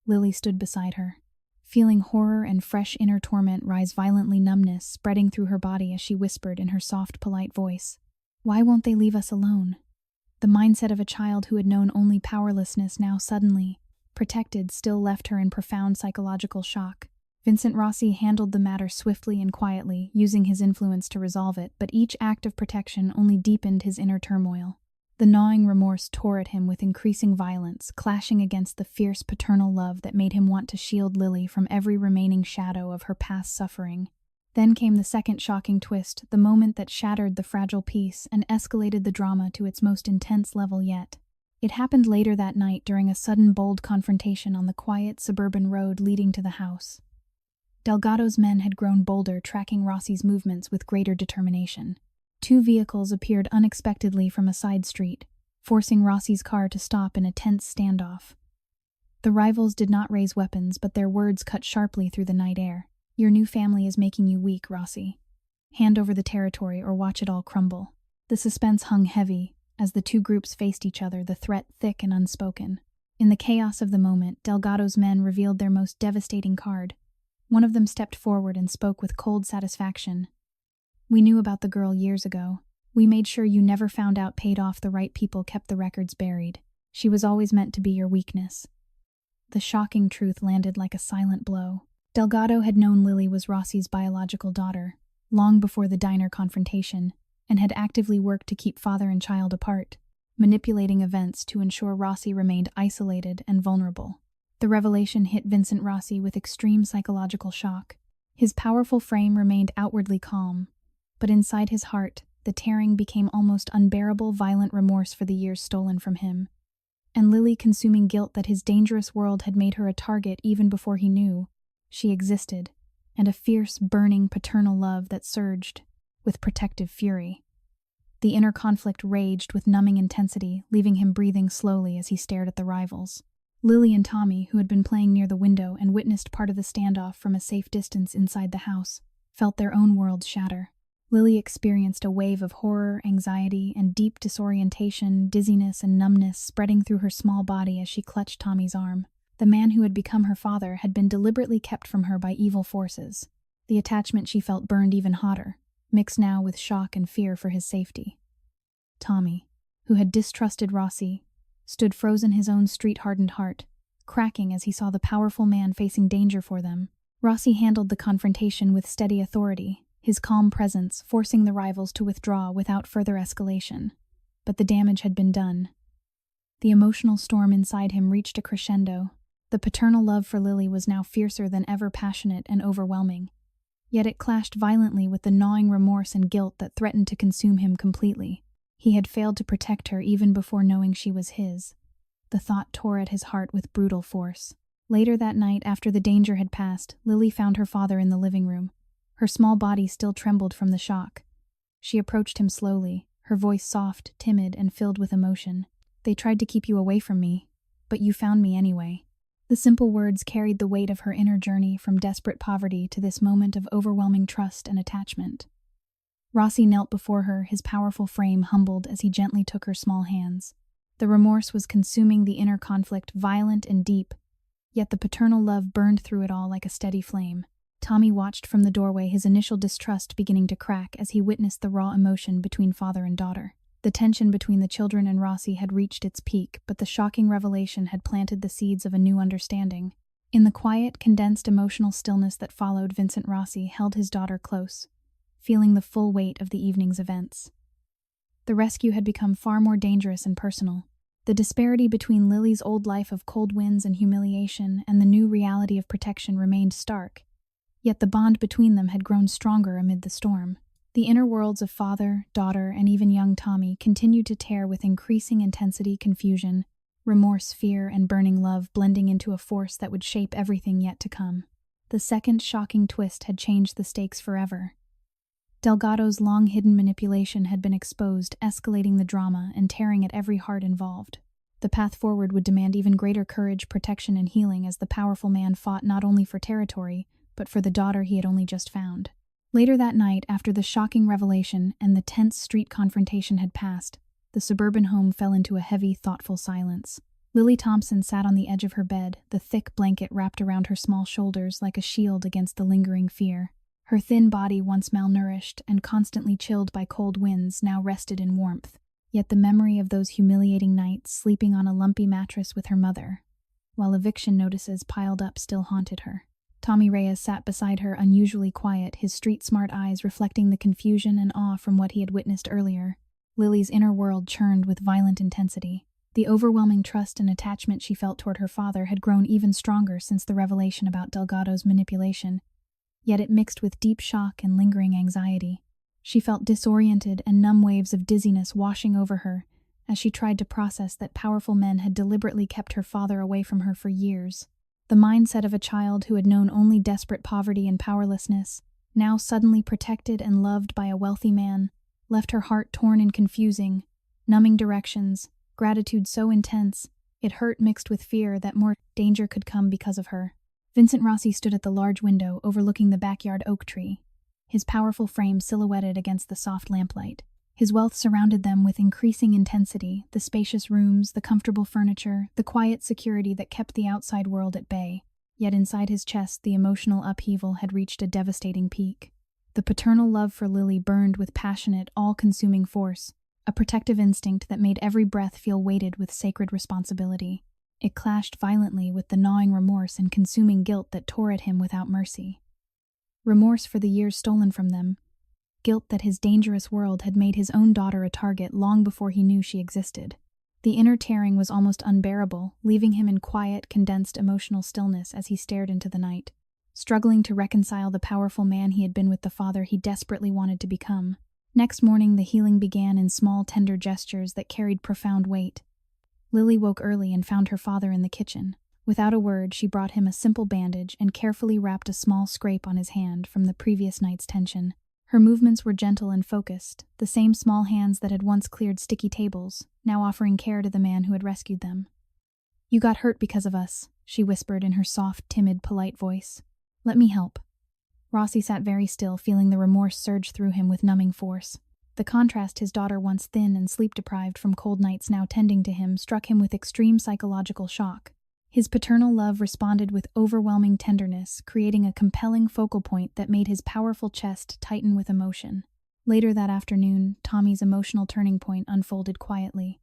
Lily stood beside her, feeling horror and fresh inner torment rise, violently numbness spreading through her body as she whispered in her soft, polite voice, "Why won't they leave us alone?" The mindset of a child who had known only powerlessness now suddenly, protected, still left her in profound psychological shock. Vincent Rossi handled the matter swiftly and quietly, using his influence to resolve it, but each act of protection only deepened his inner turmoil. The gnawing remorse tore at him with increasing violence, clashing against the fierce paternal love that made him want to shield Lily from every remaining shadow of her past suffering. Then came the second shocking twist, the moment that shattered the fragile peace and escalated the drama to its most intense level yet. It happened later that night during a sudden, bold confrontation on the quiet suburban road leading to the house. Delgado's men had grown bolder, tracking Rossi's movements with greater determination. 2 vehicles appeared unexpectedly from a side street, forcing Rossi's car to stop in a tense standoff. The rivals did not raise weapons, but their words cut sharply through the night air. "Your new family is making you weak, Rossi. Hand over the territory or watch it all crumble." The suspense hung heavy as the 2 groups faced each other, the threat thick and unspoken. In the chaos of the moment, Delgado's men revealed their most devastating card. One of them stepped forward and spoke with cold satisfaction. "We knew about the girl years ago. We made sure you never found out, paid off the right people, kept the records buried. She was always meant to be your weakness." The shocking truth landed like a silent blow. Delgado had known Lily was Rossi's biological daughter, long before the diner confrontation, and had actively worked to keep father and child apart, manipulating events to ensure Rossi remained isolated and vulnerable. The revelation hit Vincent Rossi with extreme psychological shock. His powerful frame remained outwardly calm, but inside his heart, the tearing became almost unbearable, violent remorse for the years stolen from him, and Lily consuming guilt that his dangerous world had made her a target even before he knew she existed, and a fierce, burning paternal love that surged with protective fury. The inner conflict raged with numbing intensity, leaving him breathing slowly as he stared at the rivals. Lily and Tommy, who had been playing near the window and witnessed part of the standoff from a safe distance inside the house, felt their own worlds shatter. Lily experienced a wave of horror, anxiety, and deep disorientation, dizziness and numbness spreading through her small body as she clutched Tommy's arm. The man who had become her father had been deliberately kept from her by evil forces. The attachment she felt burned even hotter, mixed now with shock and fear for his safety. Tommy, who had distrusted Rossi, stood frozen, his own street-hardened heart cracking as he saw the powerful man facing danger for them. Rossi handled the confrontation with steady authority, his calm presence forcing the rivals to withdraw without further escalation. But the damage had been done. The emotional storm inside him reached a crescendo. The paternal love for Lily was now fiercer than ever, passionate and overwhelming. Yet it clashed violently with the gnawing remorse and guilt that threatened to consume him completely. He had failed to protect her even before knowing she was his. The thought tore at his heart with brutal force. Later that night, after the danger had passed, Lily found her father in the living room. Her small body still trembled from the shock. She approached him slowly, her voice soft, timid, and filled with emotion. "They tried to keep you away from me, but you found me anyway." The simple words carried the weight of her inner journey from desperate poverty to this moment of overwhelming trust and attachment. Rossi knelt before her, his powerful frame humbled as he gently took her small hands. The remorse was consuming the inner conflict, violent and deep, yet the paternal love burned through it all like a steady flame. Tommy watched from the doorway, his initial distrust beginning to crack as he witnessed the raw emotion between father and daughter. The tension between the children and Rossi had reached its peak, but the shocking revelation had planted the seeds of a new understanding. In the quiet, condensed emotional stillness that followed, Vincent Rossi held his daughter close, feeling the full weight of the evening's events. The rescue had become far more dangerous and personal. The disparity between Lily's old life of cold winds and humiliation and the new reality of protection remained stark, yet the bond between them had grown stronger amid the storm. The inner worlds of father, daughter, and even young Tommy continued to tear with increasing intensity, confusion, remorse, fear, and burning love blending into a force that would shape everything yet to come. The second shocking twist had changed the stakes forever. Delgado's long-hidden manipulation had been exposed, escalating the drama and tearing at every heart involved. The path forward would demand even greater courage, protection, and healing as the powerful man fought not only for territory, but for the daughter he had only just found. Later that night, after the shocking revelation and the tense street confrontation had passed, the suburban home fell into a heavy, thoughtful silence. Lily Thompson sat on the edge of her bed, the thick blanket wrapped around her small shoulders like a shield against the lingering fear. Her thin body, once malnourished and constantly chilled by cold winds, now rested in warmth. Yet the memory of those humiliating nights, sleeping on a lumpy mattress with her mother, while eviction notices piled up, still haunted her. Tommy Reyes sat beside her, unusually quiet, his street-smart eyes reflecting the confusion and awe from what he had witnessed earlier. Lily's inner world churned with violent intensity. The overwhelming trust and attachment she felt toward her father had grown even stronger since the revelation about Delgado's manipulation, yet it mixed with deep shock and lingering anxiety. She felt disoriented, and numb waves of dizziness washing over her as she tried to process that powerful men had deliberately kept her father away from her for years. The mindset of a child who had known only desperate poverty and powerlessness, now suddenly protected and loved by a wealthy man, left her heart torn in confusing, numbing directions, gratitude so intense, it hurt mixed with fear that more danger could come because of her. Vincent Rossi stood at the large window overlooking the backyard oak tree, his powerful frame silhouetted against the soft lamplight. His wealth surrounded them with increasing intensity, the spacious rooms, the comfortable furniture, the quiet security that kept the outside world at bay. Yet inside his chest, the emotional upheaval had reached a devastating peak. The paternal love for Lily burned with passionate, all-consuming force, a protective instinct that made every breath feel weighted with sacred responsibility. It clashed violently with the gnawing remorse and consuming guilt that tore at him without mercy. Remorse for the years stolen from them, guilt that his dangerous world had made his own daughter a target long before he knew she existed. The inner tearing was almost unbearable, leaving him in quiet, condensed emotional stillness as he stared into the night, struggling to reconcile the powerful man he had been with the father he desperately wanted to become. Next morning, the healing began in small, tender gestures that carried profound weight. Lily woke early and found her father in the kitchen. Without a word, she brought him a simple bandage and carefully wrapped a small scrape on his hand from the previous night's tension. Her movements were gentle and focused, the same small hands that had once cleared sticky tables, now offering care to the man who had rescued them. "You got hurt because of us," she whispered in her soft, timid, polite voice. "Let me help." Rossi sat very still, feeling the remorse surge through him with numbing force. The contrast, his daughter once thin and sleep-deprived from cold nights now tending to him, struck him with extreme psychological shock. His paternal love responded with overwhelming tenderness, creating a compelling focal point that made his powerful chest tighten with emotion. Later that afternoon, Tommy's emotional turning point unfolded quietly.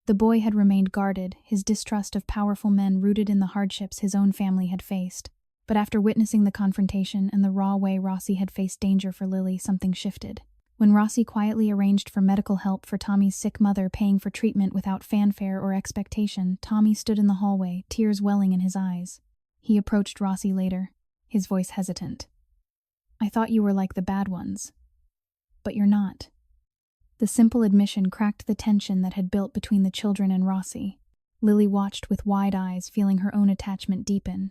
The boy had remained guarded, his distrust of powerful men rooted in the hardships his own family had faced. But after witnessing the confrontation and the raw way Rossi had faced danger for Lily, something shifted. When Rossi quietly arranged for medical help for Tommy's sick mother, paying for treatment without fanfare or expectation, Tommy stood in the hallway, tears welling in his eyes. He approached Rossi later, his voice hesitant. "I thought you were like the bad ones. But you're not." The simple admission cracked the tension that had built between the children and Rossi. Lily watched with wide eyes, feeling her own attachment deepen,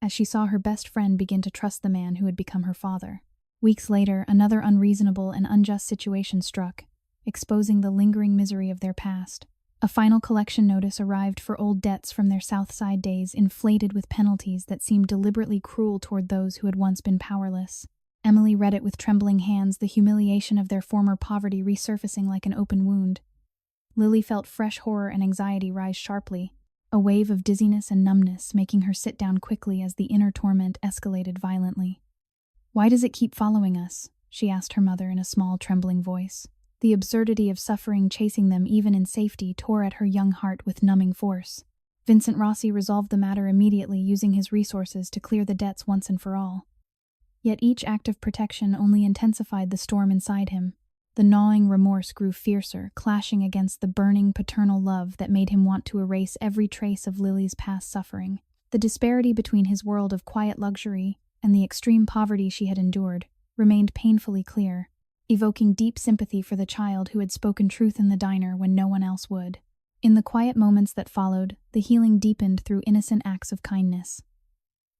as she saw her best friend begin to trust the man who had become her father. Weeks later, another unreasonable and unjust situation struck, exposing the lingering misery of their past. A final collection notice arrived for old debts from their South Side days, inflated with penalties that seemed deliberately cruel toward those who had once been powerless. Emily read it with trembling hands, the humiliation of their former poverty resurfacing like an open wound. Lily felt fresh horror and anxiety rise sharply, a wave of dizziness and numbness making her sit down quickly as the inner torment escalated violently. "Why does it keep following us?" she asked her mother in a small, trembling voice. The absurdity of suffering chasing them even in safety tore at her young heart with numbing force. Vincent Rossi resolved the matter immediately, using his resources to clear the debts once and for all. Yet each act of protection only intensified the storm inside him. The gnawing remorse grew fiercer, clashing against the burning paternal love that made him want to erase every trace of Lily's past suffering. The disparity between his world of quiet luxury and the extreme poverty she had endured remained painfully clear, evoking deep sympathy for the child who had spoken truth in the diner when no one else would. In the quiet moments that followed, the healing deepened through innocent acts of kindness.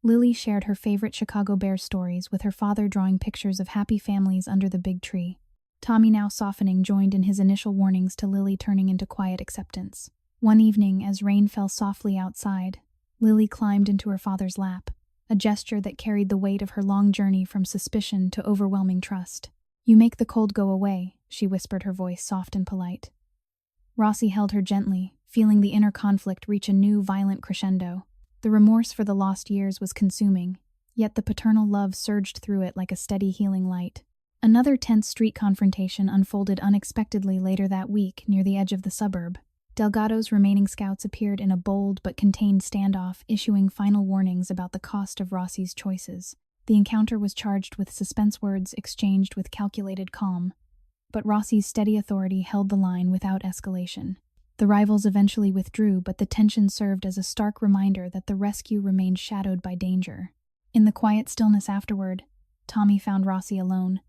Lily shared her favorite Chicago Bears stories, with her father drawing pictures of happy families under the big tree. Tommy, now softening, joined in his initial warnings to Lily, turning into quiet acceptance. One evening, as rain fell softly outside, Lily climbed into her father's lap, a gesture that carried the weight of her long journey from suspicion to overwhelming trust. "You make the cold go away," she whispered, her voice soft and polite. Rossi held her gently, feeling the inner conflict reach a new, violent crescendo. The remorse for the lost years was consuming, yet the paternal love surged through it like a steady, healing light. Another tense street confrontation unfolded unexpectedly later that week near the edge of the suburb. Delgado's remaining scouts appeared in a bold but contained standoff, issuing final warnings about the cost of Rossi's choices. The encounter was charged with suspense, words exchanged with calculated calm, but Rossi's steady authority held the line without escalation. The rivals eventually withdrew, but the tension served as a stark reminder that the rescue remained shadowed by danger. In the quiet stillness afterward, Tommy found Rossi alone.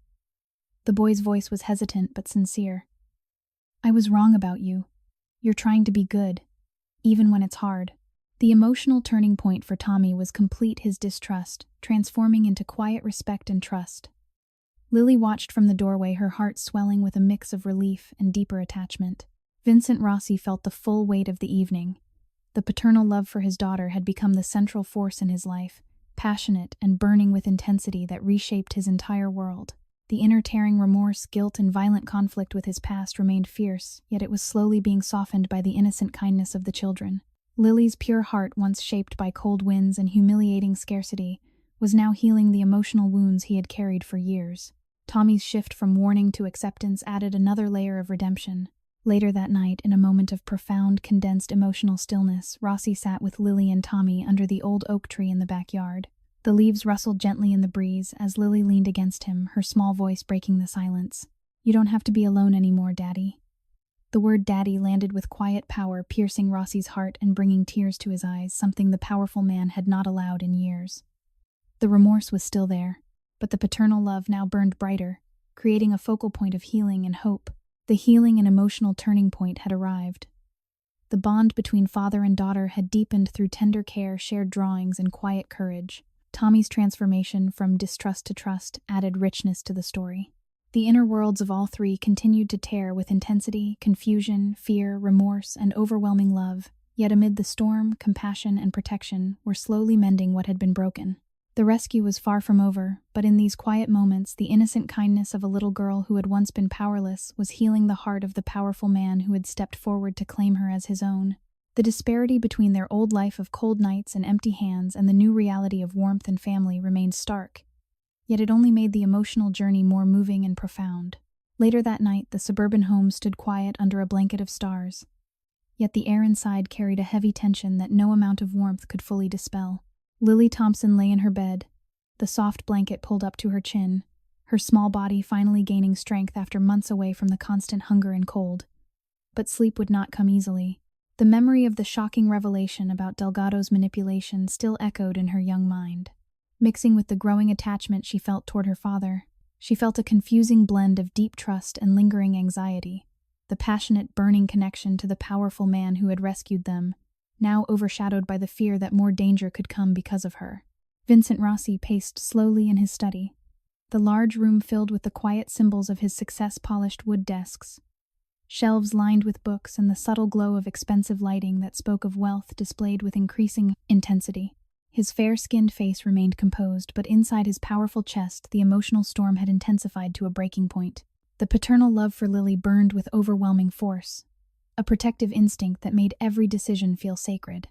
The boy's voice was hesitant but sincere. "I was wrong about you. You're trying to be good, even when it's hard." The emotional turning point for Tommy was complete, his distrust transforming into quiet respect and trust. Lily watched from the doorway, her heart swelling with a mix of relief and deeper attachment. Vincent Rossi felt the full weight of the evening. The paternal love for his daughter had become the central force in his life, passionate and burning with intensity that reshaped his entire world. The inner tearing remorse, guilt, and violent conflict with his past remained fierce, yet it was slowly being softened by the innocent kindness of the children. Lily's pure heart, once shaped by cold winds and humiliating scarcity, was now healing the emotional wounds he had carried for years. Tommy's shift from warning to acceptance added another layer of redemption. Later that night, in a moment of profound, condensed emotional stillness, Rossi sat with Lily and Tommy under the old oak tree in the backyard. The leaves rustled gently in the breeze as Lily leaned against him, her small voice breaking the silence. "You don't have to be alone anymore, Daddy." The word Daddy landed with quiet power, piercing Rossi's heart and bringing tears to his eyes, something the powerful man had not allowed in years. The remorse was still there, but the paternal love now burned brighter, creating a focal point of healing and hope. The healing and emotional turning point had arrived. The bond between father and daughter had deepened through tender care, shared drawings, and quiet courage. Tommy's transformation from distrust to trust added richness to the story. The inner worlds of all three continued to tear with intensity, confusion, fear, remorse, and overwhelming love, yet amid the storm, compassion and protection were slowly mending what had been broken. The rescue was far from over, but in these quiet moments, the innocent kindness of a little girl who had once been powerless was healing the heart of the powerful man who had stepped forward to claim her as his own. The disparity between their old life of cold nights and empty hands and the new reality of warmth and family remained stark, yet it only made the emotional journey more moving and profound. Later that night, the suburban home stood quiet under a blanket of stars, yet the air inside carried a heavy tension that no amount of warmth could fully dispel. Lily Thompson lay in her bed, the soft blanket pulled up to her chin, her small body finally gaining strength after months away from the constant hunger and cold. But sleep would not come easily. The memory of the shocking revelation about Delgado's manipulation still echoed in her young mind. Mixing with the growing attachment she felt toward her father, she felt a confusing blend of deep trust and lingering anxiety. The passionate, burning connection to the powerful man who had rescued them, now overshadowed by the fear that more danger could come because of her. Vincent Rossi paced slowly in his study, the large room filled with the quiet symbols of his success-polished wood desks, shelves lined with books and the subtle glow of expensive lighting that spoke of wealth displayed with increasing intensity. His fair-skinned face remained composed, but inside his powerful chest the emotional storm had intensified to a breaking point. The paternal love for Lily burned with overwhelming force, a protective instinct that made every decision feel sacred.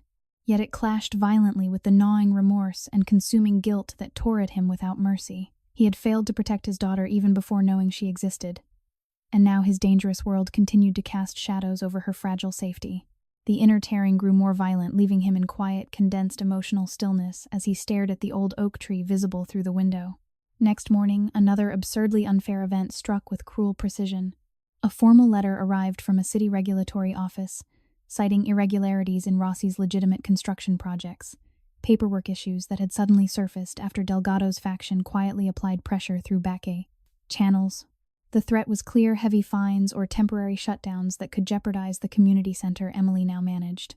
Yet it clashed violently with the gnawing remorse and consuming guilt that tore at him without mercy. He had failed to protect his daughter even before knowing she existed, and now his dangerous world continued to cast shadows over her fragile safety. The inner tearing grew more violent, leaving him in quiet, condensed emotional stillness as he stared at the old oak tree visible through the window. Next morning, another absurdly unfair event struck with cruel precision. A formal letter arrived from a city regulatory office, citing irregularities in Rossi's legitimate construction projects, paperwork issues that had suddenly surfaced after Delgado's faction quietly applied pressure through back channels. The threat was clear: heavy fines or temporary shutdowns that could jeopardize the community center Emily now managed.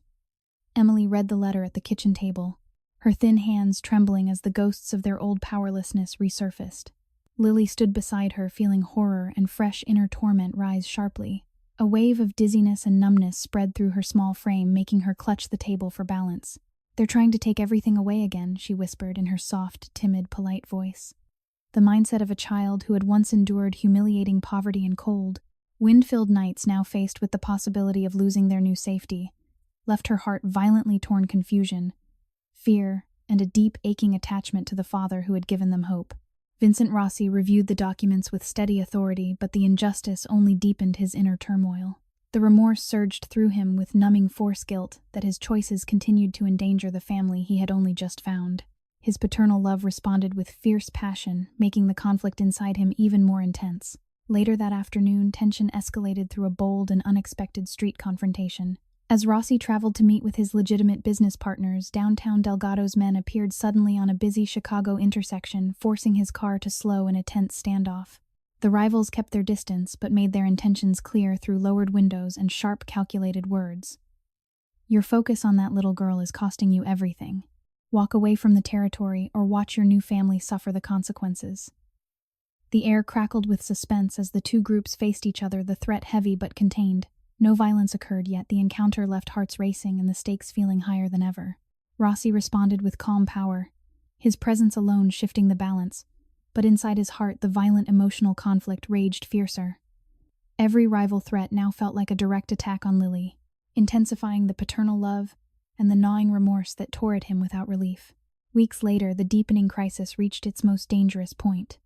Emily read the letter at the kitchen table, her thin hands trembling as the ghosts of their old powerlessness resurfaced. Lily stood beside her, feeling horror and fresh inner torment rise sharply. A wave of dizziness and numbness spread through her small frame, making her clutch the table for balance. "They're trying to take everything away again," she whispered in her soft, timid, polite voice. The mindset of a child who had once endured humiliating poverty and cold. Wind-filled nights, now faced with the possibility of losing their new safety, left her heart violently torn. Confusion, fear, and a deep, aching attachment to the father who had given them hope. Vincent Rossi reviewed the documents with steady authority, but the injustice only deepened his inner turmoil. The remorse surged through him with numbing force, guilt that his choices continued to endanger the family he had only just found. His paternal love responded with fierce passion, making the conflict inside him even more intense. Later that afternoon, tension escalated through a bold and unexpected street confrontation. As Rossi traveled to meet with his legitimate business partners, downtown Delgado's men appeared suddenly on a busy Chicago intersection, forcing his car to slow in a tense standoff. The rivals kept their distance, but made their intentions clear through lowered windows and sharp, calculated words. "Your focus on that little girl is costing you everything. Walk away from the territory or watch your new family suffer the consequences." The air crackled with suspense as the two groups faced each other, the threat heavy but contained. No violence occurred, yet the encounter left hearts racing and the stakes feeling higher than ever. Rossi responded with calm power, his presence alone shifting the balance, but inside his heart the violent emotional conflict raged fiercer. Every rival threat now felt like a direct attack on Lily, intensifying the paternal love and the gnawing remorse that tore at him without relief. Weeks later, the deepening crisis reached its most dangerous point.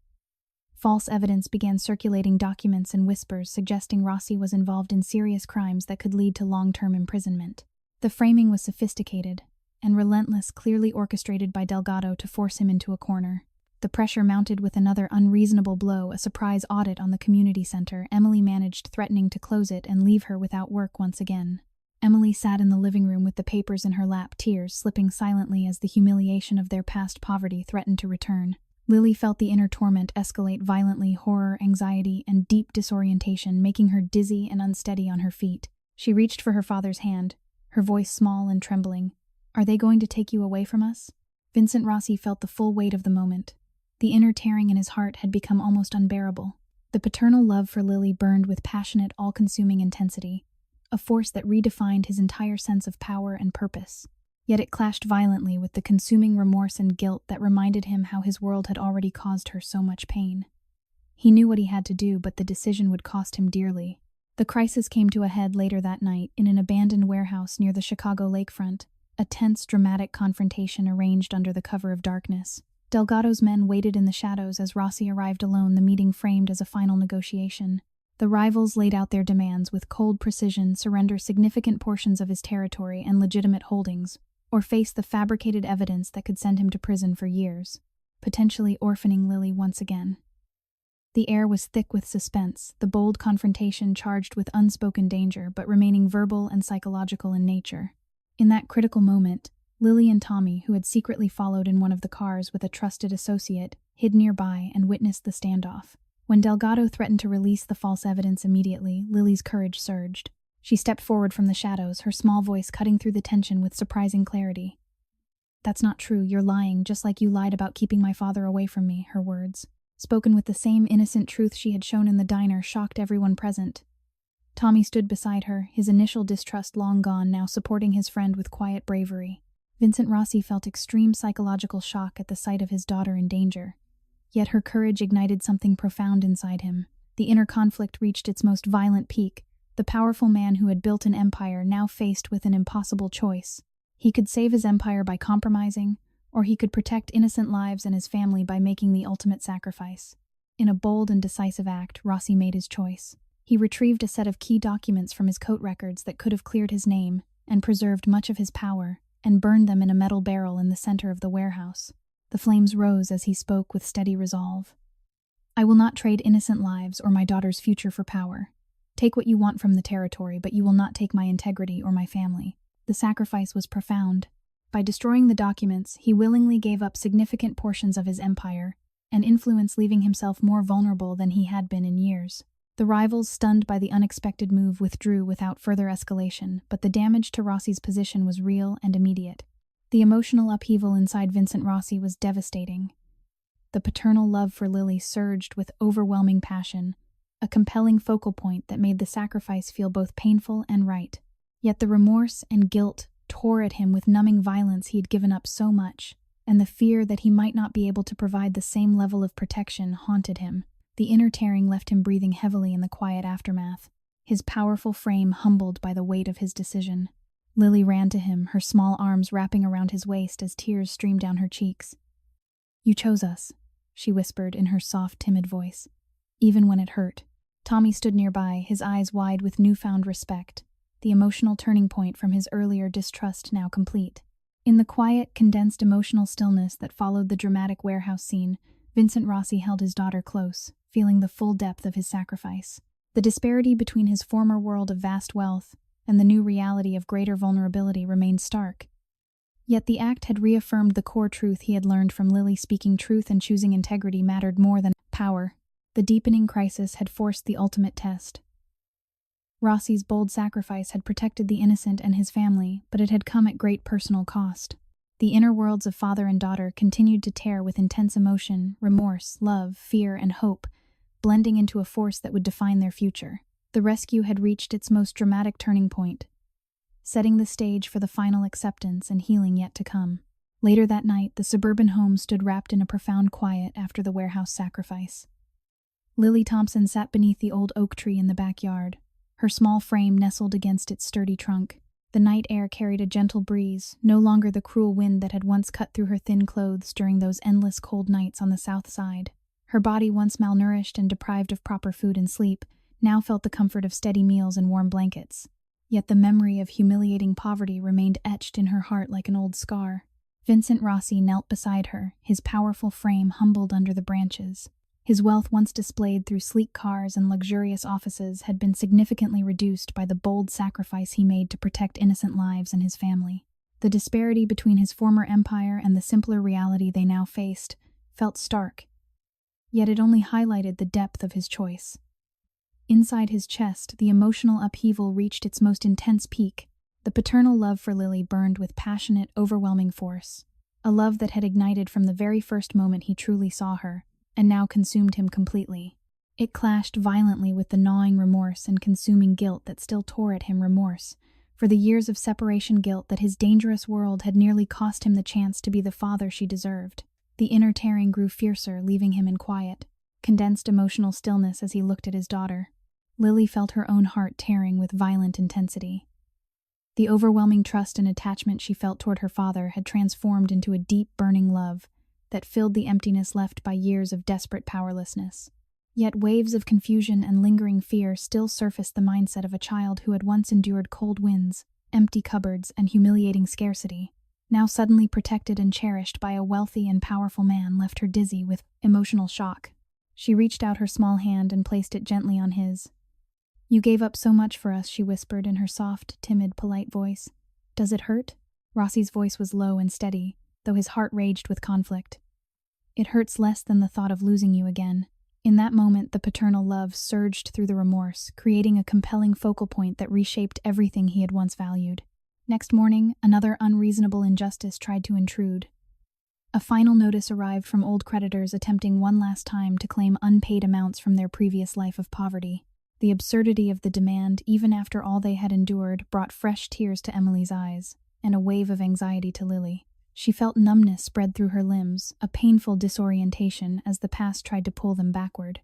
False evidence began circulating, documents and whispers suggesting Rossi was involved in serious crimes that could lead to long-term imprisonment. The framing was sophisticated and relentless, clearly orchestrated by Delgado to force him into a corner. The pressure mounted with another unreasonable blow, a surprise audit on the community center. Emily managed, threatening to close it and leave her without work once again. Emily sat in the living room with the papers in her lap, tears slipping silently as the humiliation of their past poverty threatened to return. Lily felt the inner torment escalate violently, horror, anxiety, and deep disorientation, making her dizzy and unsteady on her feet. She reached for her father's hand, her voice small and trembling. "Are they going to take you away from us?" Vincent Rossi felt the full weight of the moment. The inner tearing in his heart had become almost unbearable. The paternal love for Lily burned with passionate, all-consuming intensity, a force that redefined his entire sense of power and purpose. Yet it clashed violently with the consuming remorse and guilt that reminded him how his world had already caused her so much pain. He knew what he had to do, but the decision would cost him dearly. The crisis came to a head later that night in an abandoned warehouse near the Chicago lakefront, a tense, dramatic confrontation arranged under the cover of darkness. Delgado's men waited in the shadows as Rossi arrived alone, the meeting framed as a final negotiation. The rivals laid out their demands with cold precision: surrender significant portions of his territory and legitimate holdings, or face the fabricated evidence that could send him to prison for years, potentially orphaning Lily once again. The air was thick with suspense, the bold confrontation charged with unspoken danger but remaining verbal and psychological in nature. In that critical moment, Lily and Tommy, who had secretly followed in one of the cars with a trusted associate, hid nearby and witnessed the standoff. When Delgado threatened to release the false evidence immediately, Lily's courage surged. She stepped forward from the shadows, her small voice cutting through the tension with surprising clarity. "That's not true, you're lying, just like you lied about keeping my father away from me," her words, spoken with the same innocent truth she had shown in the diner, shocked everyone present. Tommy stood beside her, his initial distrust long gone, now supporting his friend with quiet bravery. Vincent Rossi felt extreme psychological shock at the sight of his daughter in danger. Yet her courage ignited something profound inside him. The inner conflict reached its most violent peak. The powerful man who had built an empire now faced with an impossible choice. He could save his empire by compromising, or he could protect innocent lives and his family by making the ultimate sacrifice. In a bold and decisive act, Rossi made his choice. He retrieved a set of key documents from his coat records that could have cleared his name and preserved much of his power, and burned them in a metal barrel in the center of the warehouse. The flames rose as he spoke with steady resolve. "I will not trade innocent lives or my daughter's future for power. Take what you want from the territory, but you will not take my integrity or my family." The sacrifice was profound. By destroying the documents, he willingly gave up significant portions of his empire and influence, leaving himself more vulnerable than he had been in years. The rivals, stunned by the unexpected move, withdrew without further escalation, but the damage to Rossi's position was real and immediate. The emotional upheaval inside Vincent Rossi was devastating. The paternal love for Lily surged with overwhelming passion, a compelling focal point that made the sacrifice feel both painful and right. Yet the remorse and guilt tore at him with numbing violence. He had given up so much, and the fear that he might not be able to provide the same level of protection haunted him. The inner tearing left him breathing heavily in the quiet aftermath, his powerful frame humbled by the weight of his decision. Lily ran to him, her small arms wrapping around his waist as tears streamed down her cheeks. "You chose us," she whispered in her soft, timid voice, even when it hurt. Tommy stood nearby, his eyes wide with newfound respect, the emotional turning point from his earlier distrust now complete. In the quiet, condensed emotional stillness that followed the dramatic warehouse scene, Vincent Rossi held his daughter close, feeling the full depth of his sacrifice. The disparity between his former world of vast wealth and the new reality of greater vulnerability remained stark. Yet the act had reaffirmed the core truth he had learned from Lily: speaking truth and choosing integrity mattered more than power. The deepening crisis had forced the ultimate test. Rossi's bold sacrifice had protected the innocent and his family, but it had come at great personal cost. The inner worlds of father and daughter continued to tear with intense emotion, remorse, love, fear, and hope, blending into a force that would define their future. The rescue had reached its most dramatic turning point, setting the stage for the final acceptance and healing yet to come. Later that night, the suburban home stood wrapped in a profound quiet after the warehouse sacrifice. Lily Thompson sat beneath the old oak tree in the backyard, her small frame nestled against its sturdy trunk. The night air carried a gentle breeze, no longer the cruel wind that had once cut through her thin clothes during those endless cold nights on the south side. Her body, once malnourished and deprived of proper food and sleep, now felt the comfort of steady meals and warm blankets. Yet the memory of humiliating poverty remained etched in her heart like an old scar. Vincent Rossi knelt beside her, his powerful frame humbled under the branches. His wealth, once displayed through sleek cars and luxurious offices, had been significantly reduced by the bold sacrifice he made to protect innocent lives and his family. The disparity between his former empire and the simpler reality they now faced felt stark, yet it only highlighted the depth of his choice. Inside his chest, the emotional upheaval reached its most intense peak. The paternal love for Lily burned with passionate, overwhelming force, a love that had ignited from the very first moment he truly saw her, and now consumed him completely. It clashed violently with the gnawing remorse and consuming guilt that still tore at him, remorse for the years of separation, guilt that his dangerous world had nearly cost him the chance to be the father she deserved. The inner tearing grew fiercer, leaving him in quiet, condensed emotional stillness as he looked at his daughter. Lily felt her own heart tearing with violent intensity. The overwhelming trust and attachment she felt toward her father had transformed into a deep, burning love that filled the emptiness left by years of desperate powerlessness. Yet waves of confusion and lingering fear still surfaced the mindset of a child who had once endured cold winds, empty cupboards, and humiliating scarcity. Now suddenly protected and cherished by a wealthy and powerful man, left her dizzy with emotional shock. She reached out her small hand and placed it gently on his. "You gave up so much for us," she whispered in her soft, timid, polite voice. "Does it hurt?" Rossi's voice was low and steady, though his heart raged with conflict. "It hurts less than the thought of losing you again." In that moment, the paternal love surged through the remorse, creating a compelling focal point that reshaped everything he had once valued. Next morning, another unreasonable injustice tried to intrude. A final notice arrived from old creditors attempting one last time to claim unpaid amounts from their previous life of poverty. The absurdity of the demand, even after all they had endured, brought fresh tears to Emily's eyes, and a wave of anxiety to Lily. She felt numbness spread through her limbs, a painful disorientation as the past tried to pull them backward.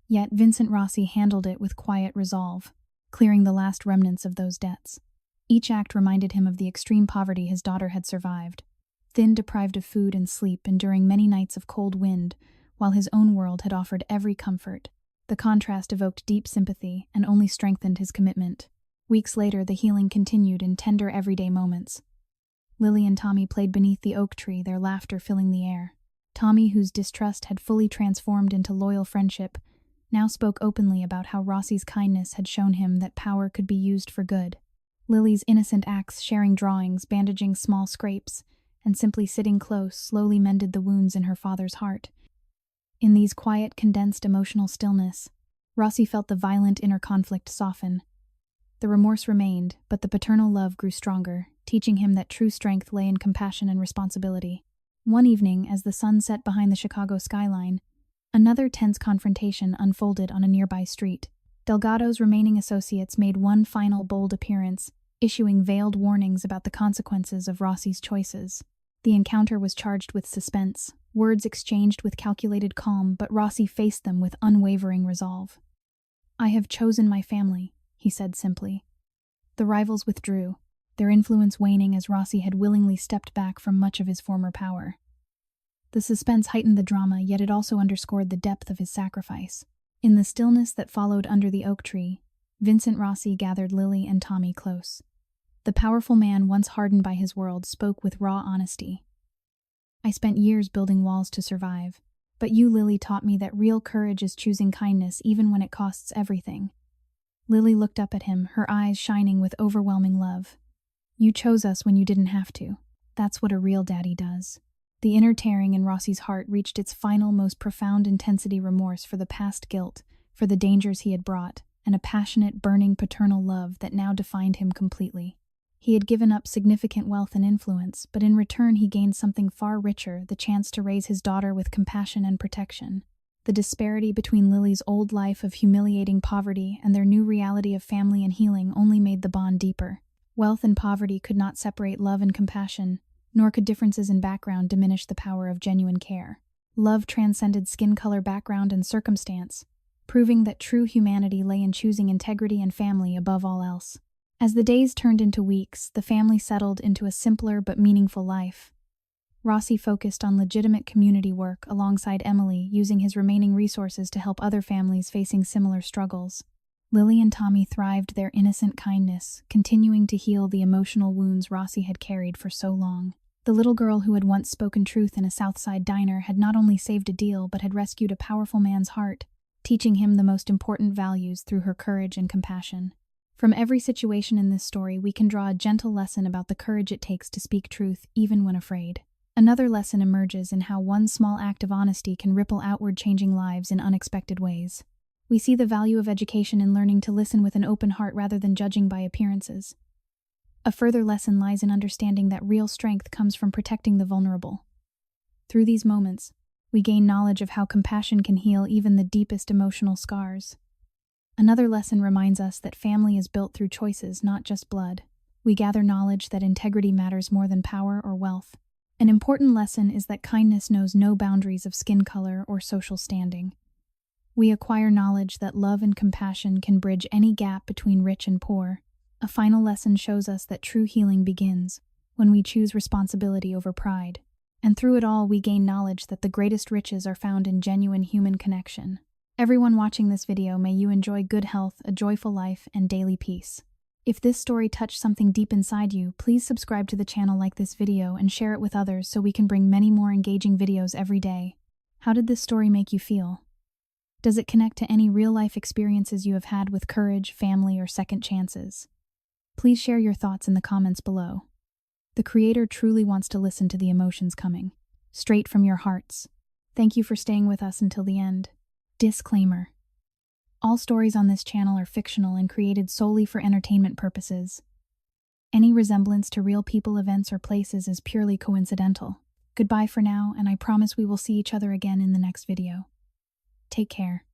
Yet Vincent Rossi handled it with quiet resolve, clearing the last remnants of those debts. Each act reminded him of the extreme poverty his daughter had survived, thin, deprived of food and sleep, enduring many nights of cold wind, while his own world had offered every comfort. The contrast evoked deep sympathy and only strengthened his commitment. Weeks later, the healing continued in tender everyday moments. Lily and Tommy played beneath the oak tree, their laughter filling the air. Tommy, whose distrust had fully transformed into loyal friendship, now spoke openly about how Rossi's kindness had shown him that power could be used for good. Lily's innocent acts, sharing drawings, bandaging small scrapes, and simply sitting close, slowly mended the wounds in her father's heart. In these quiet, condensed emotional stillness, Rossi felt the violent inner conflict soften. The remorse remained, but the paternal love grew stronger, teaching him that true strength lay in compassion and responsibility. One evening, as the sun set behind the Chicago skyline, another tense confrontation unfolded on a nearby street. Delgado's remaining associates made one final bold appearance, issuing veiled warnings about the consequences of Rossi's choices. The encounter was charged with suspense, words exchanged with calculated calm, but Rossi faced them with unwavering resolve. "I have chosen my family," he said simply. The rivals withdrew, their influence waning as Rossi had willingly stepped back from much of his former power. The suspense heightened the drama, yet it also underscored the depth of his sacrifice. In the stillness that followed under the oak tree, Vincent Rossi gathered Lily and Tommy close. The powerful man, once hardened by his world, spoke with raw honesty. "I spent years building walls to survive, but you, Lily, taught me that real courage is choosing kindness even when it costs everything." Lily looked up at him, her eyes shining with overwhelming love. "You chose us when you didn't have to. That's what a real daddy does." The inner tearing in Rossi's heart reached its final, most profound intensity, remorse for the past guilt, for the dangers he had brought, and a passionate, burning paternal love that now defined him completely. He had given up significant wealth and influence, but in return he gained something far richer, the chance to raise his daughter with compassion and protection. The disparity between Lily's old life of humiliating poverty and their new reality of family and healing only made the bond deeper. Wealth and poverty could not separate love and compassion, nor could differences in background diminish the power of genuine care. Love transcended skin color, background, and circumstance, proving that true humanity lay in choosing integrity and family above all else. As the days turned into weeks, the family settled into a simpler but meaningful life. Rossi focused on legitimate community work alongside Emily, using his remaining resources to help other families facing similar struggles. Lily and Tommy thrived their innocent kindness, continuing to heal the emotional wounds Rossi had carried for so long. The little girl who had once spoken truth in a Southside diner had not only saved a deal but had rescued a powerful man's heart, teaching him the most important values through her courage and compassion. From every situation in this story, we can draw a gentle lesson about the courage it takes to speak truth, even when afraid. Another lesson emerges in how one small act of honesty can ripple outward, changing lives in unexpected ways. We see the value of education in learning to listen with an open heart rather than judging by appearances. A further lesson lies in understanding that real strength comes from protecting the vulnerable. Through these moments, we gain knowledge of how compassion can heal even the deepest emotional scars. Another lesson reminds us that family is built through choices, not just blood. We gather knowledge that integrity matters more than power or wealth. An important lesson is that kindness knows no boundaries of skin color or social standing. We acquire knowledge that love and compassion can bridge any gap between rich and poor. A final lesson shows us that true healing begins when we choose responsibility over pride. And through it all, we gain knowledge that the greatest riches are found in genuine human connection. Everyone watching this video, may you enjoy good health, a joyful life, and daily peace. If this story touched something deep inside you, please subscribe to the channel, like this video, and share it with others so we can bring many more engaging videos every day. How did this story make you feel? Does it connect to any real-life experiences you have had with courage, family, or second chances? Please share your thoughts in the comments below. The creator truly wants to listen to the emotions coming straight from your hearts. Thank you for staying with us until the end. Disclaimer: all stories on this channel are fictional and created solely for entertainment purposes. Any resemblance to real people, events, or places is purely coincidental. Goodbye for now, and I promise we will see each other again in the next video. Take care.